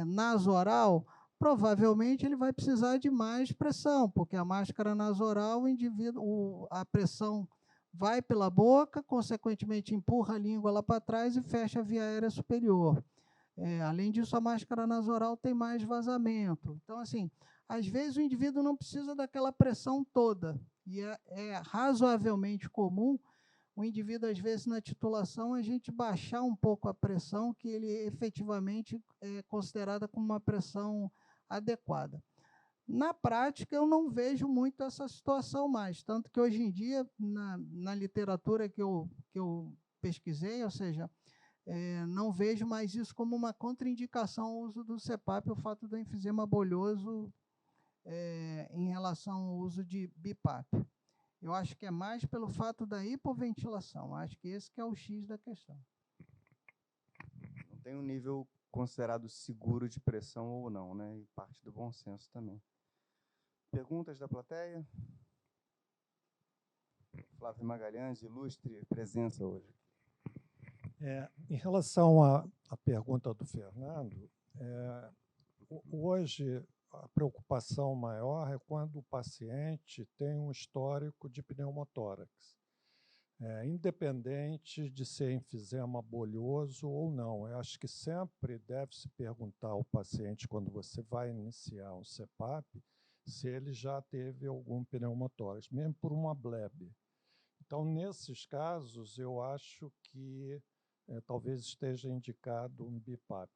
nasoral, provavelmente ele vai precisar de mais pressão, porque a máscara nasoral, a pressão vai pela boca, consequentemente empurra a língua lá para trás e fecha a via aérea superior. Além disso, a máscara nasoral tem mais vazamento. Então, assim, às vezes o indivíduo não precisa daquela pressão toda, e é razoavelmente comum o indivíduo, às vezes, na titulação, a gente baixar um pouco a pressão, que ele efetivamente é considerada como uma pressão adequada. Na prática, eu não vejo muito essa situação mais, tanto que hoje em dia, na literatura que eu pesquisei, ou seja, não vejo mais isso como uma contraindicação ao uso do CPAP, o fato do enfisema bolhoso em relação ao uso de BIPAP. Eu acho que é mais pelo fato da hipoventilação. Acho que esse que é o X da questão. Não tem um nível considerado seguro de pressão ou não, né? E parte do bom senso também. Perguntas da plateia? Flávio Magalhães, ilustre presença hoje. Em relação à pergunta do Fernando, hoje a preocupação maior é quando o paciente tem um histórico de pneumotórax, independente de ser enfisema bolhoso ou não. Eu acho que sempre deve se perguntar ao paciente, quando você vai iniciar um CPAP, se ele já teve algum pneumotórax, mesmo por uma blebe. Então, nesses casos, eu acho que talvez esteja indicado um BIPAP.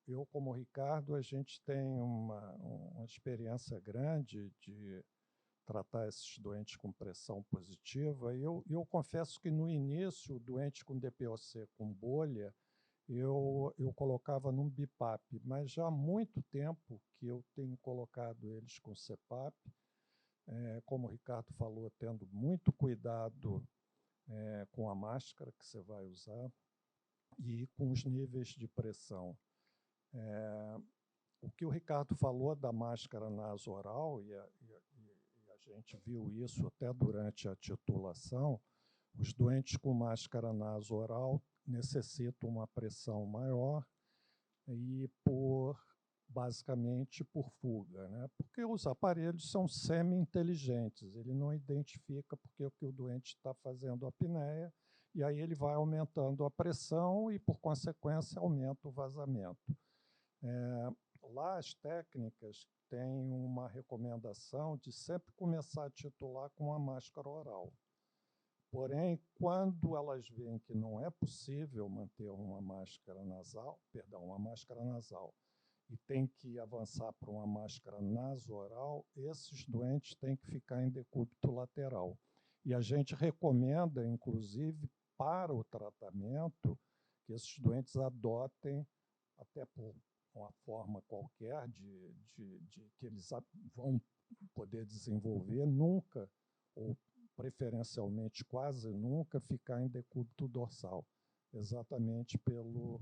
Eu, como Ricardo, a gente tem uma experiência grande de tratar esses doentes com pressão positiva. E eu confesso que, no início, o doente com DPOC com bolha, eu colocava num BIPAP, mas já há muito tempo que eu tenho colocado eles com CPAP, como o Ricardo falou, tendo muito cuidado com a máscara que você vai usar e com os níveis de pressão. O que o Ricardo falou da máscara nasoral, e a gente viu isso até durante a titulação, os doentes com máscara nasoral necessitam uma pressão maior e basicamente por fuga, né? Porque os aparelhos são semi-inteligentes, ele não identifica porque o doente está fazendo a apneia, e aí ele vai aumentando a pressão e, por consequência, aumenta o vazamento. Lá as técnicas têm uma recomendação de sempre começar a titular com a máscara oral. Porém, quando elas veem que não é possível manter uma máscara nasal, e tem que avançar para uma máscara nasoral, esses doentes têm que ficar em decúbito lateral. E a gente recomenda, inclusive, para o tratamento, que esses doentes adotem, até por uma forma qualquer que eles vão poder desenvolver, nunca, ou preferencialmente quase nunca, ficar em decúbito dorsal, exatamente pelo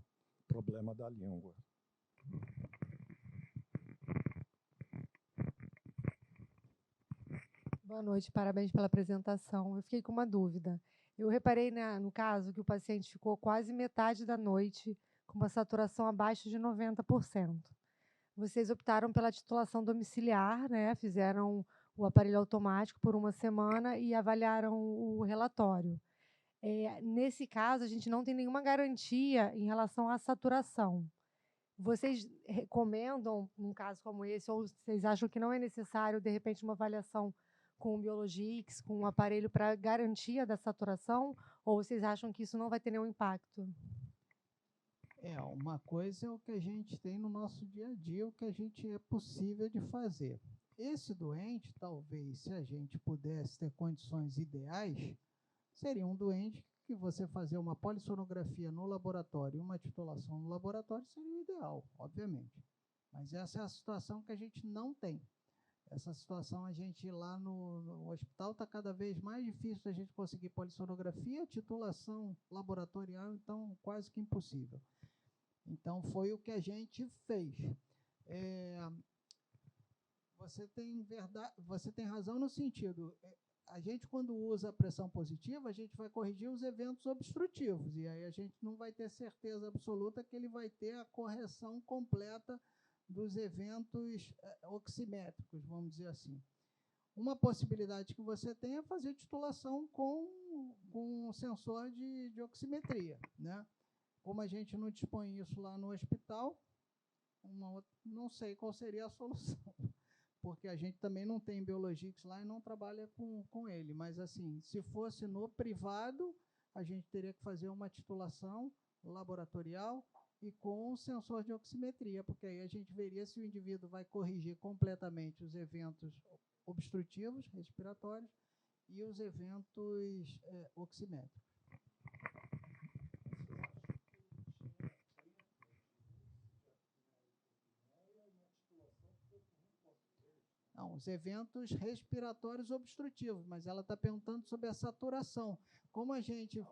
problema da língua. Boa noite, parabéns pela apresentação. Eu fiquei com uma dúvida. Eu reparei, no caso, que o paciente ficou quase metade da noite com uma saturação abaixo de 90%. Vocês optaram pela titulação domiciliar, né? Fizeram o aparelho automático por uma semana e avaliaram o relatório. Nesse caso, a gente não tem nenhuma garantia em relação à saturação. Vocês recomendam, num caso como esse, ou vocês acham que não é necessário, de repente, uma avaliação com o Biologix, com um aparelho para garantia da saturação, ou vocês acham que isso não vai ter nenhum impacto? Uma coisa é o que a gente tem no nosso dia a dia, o que a gente é possível de fazer. esse doente, talvez, se a gente pudesse ter condições ideais, seria um doente que você fazer uma polissonografia no laboratório e uma titulação no laboratório seria o ideal, obviamente. Mas essa é a situação que a gente não tem. Essa situação, a gente lá no hospital está cada vez mais difícil a gente conseguir polissonografia, titulação laboratorial, então quase que impossível. Então foi o que a gente fez. Você tem razão no sentido, a gente quando usa a pressão positiva, a gente vai corrigir os eventos obstrutivos, e aí a gente não vai ter certeza absoluta que ele vai ter a correção completa dos eventos oximétricos, vamos dizer assim. Uma possibilidade que você tem é fazer titulação com um sensor de oximetria, né? Como a gente não dispõe isso lá no hospital, não sei qual seria a solução, porque a gente também não tem Biologix lá e não trabalha com ele. Mas, assim, se fosse no privado, a gente teria que fazer uma titulação laboratorial e com sensor de oximetria, porque aí a gente veria se o indivíduo vai corrigir completamente os eventos obstrutivos, respiratórios, e os eventos oximétricos. Não, os eventos respiratórios obstrutivos, mas ela está perguntando sobre a saturação. Como a gente...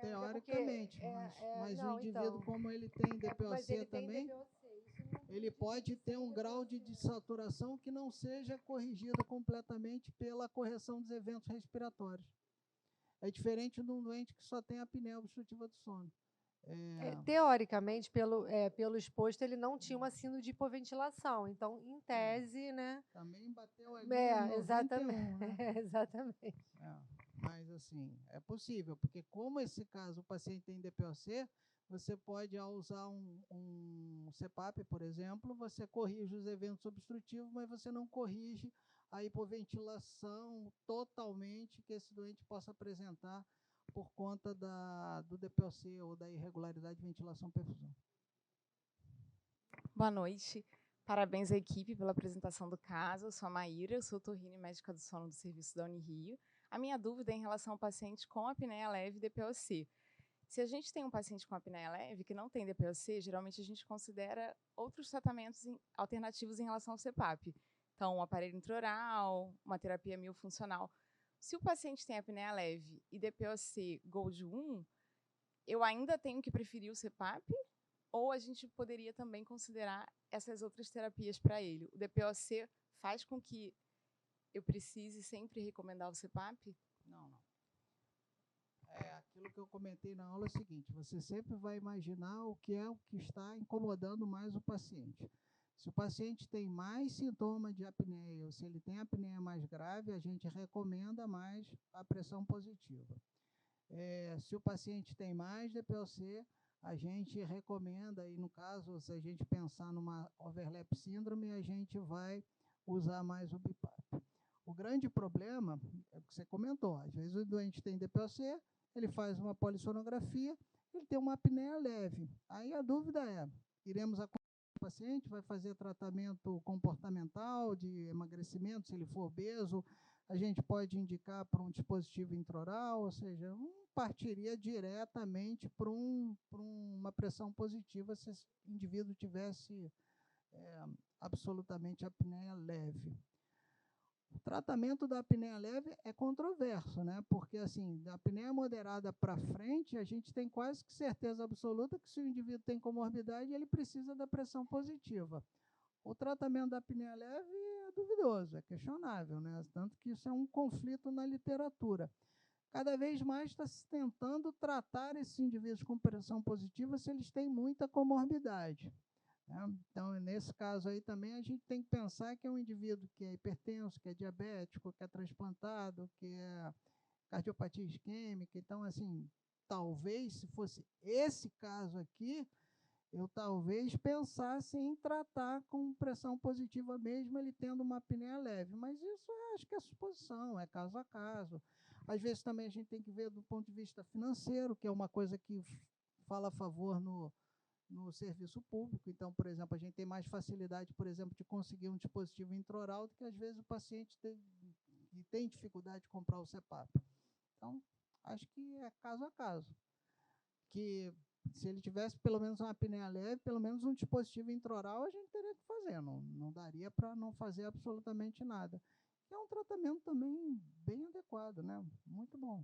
Teoricamente, mas não, o indivíduo, então, como ele tem DPOC ele também, tem DPOC, ele pode ter um grau de saturação que não seja corrigido completamente pela correção dos eventos respiratórios. É diferente de um doente que só tem apneia obstrutiva do sono. Teoricamente, pelo exposto, ele não tinha uma síndrome de hipoventilação. Então, em tese, né? Também bateu ali no 91, exatamente, né? Exatamente. Mas, assim, é possível, porque como esse caso o paciente tem DPOC, você pode, ao usar um CPAP, por exemplo, você corrige os eventos obstrutivos, mas você não corrige a hipoventilação totalmente que esse doente possa apresentar por conta do DPOC ou da irregularidade de ventilação-perfusão. Boa noite. Parabéns à equipe pela apresentação do caso. Eu sou a Maíra, eu sou otorrino e médica do sono do serviço da Unirio. A minha dúvida é em relação ao paciente com apneia leve e DPOC. Se a gente tem um paciente com apneia leve que não tem DPOC, geralmente a gente considera outros tratamentos alternativos em relação ao CPAP. Então, um aparelho intraoral, uma terapia miofuncional. Se o paciente tem apneia leve e DPOC Gold 1, eu ainda tenho que preferir o CPAP? Ou a gente poderia também considerar essas outras terapias para ele? O DPOC faz com que eu precise sempre recomendar o CPAP? Não. Aquilo que eu comentei na aula é o seguinte, você sempre vai imaginar o que está incomodando mais o paciente. Se o paciente tem mais sintoma de apneia, ou se ele tem apneia mais grave, a gente recomenda mais a pressão positiva. Se o paciente tem mais DPOC, a gente recomenda, e no caso, se a gente pensar numa overlap síndrome, a gente vai usar mais o BiPAP. O grande problema é o que você comentou, às vezes o doente tem DPOC, ele faz uma polissonografia, ele tem uma apneia leve. Aí a dúvida é, iremos acompanhar o paciente, vai fazer tratamento comportamental de emagrecimento, se ele for obeso, a gente pode indicar para um dispositivo intraoral, ou seja, partiria diretamente para uma pressão positiva se esse indivíduo tivesse absolutamente apneia leve. O tratamento da apneia leve é controverso, né? Porque, assim, da apneia moderada para frente, a gente tem quase que certeza absoluta que se o indivíduo tem comorbidade, ele precisa da pressão positiva. O tratamento da apneia leve é duvidoso, é questionável, né? Tanto que isso é um conflito na literatura. Cada vez mais está se tentando tratar esses indivíduos com pressão positiva se eles têm muita comorbidade. Então, nesse caso aí também, a gente tem que pensar que é um indivíduo que é hipertenso, que é diabético, que é transplantado, que é cardiopatia isquêmica. Então, assim, talvez, se fosse esse caso aqui, eu talvez pensasse em tratar com pressão positiva mesmo, ele tendo uma apneia leve. Mas isso acho que é suposição, é caso a caso. Às vezes também a gente tem que ver do ponto de vista financeiro, que é uma coisa que fala a favor no serviço público. Então, por exemplo, a gente tem mais facilidade, por exemplo, de conseguir um dispositivo intraoral do que às vezes o paciente tem dificuldade de comprar o CPAP. Então, acho que é caso a caso. Que se ele tivesse pelo menos uma apneia leve, pelo menos um dispositivo intraoral, a gente teria que fazer. Não daria para não fazer absolutamente nada. É um tratamento também bem adequado, né? Muito bom.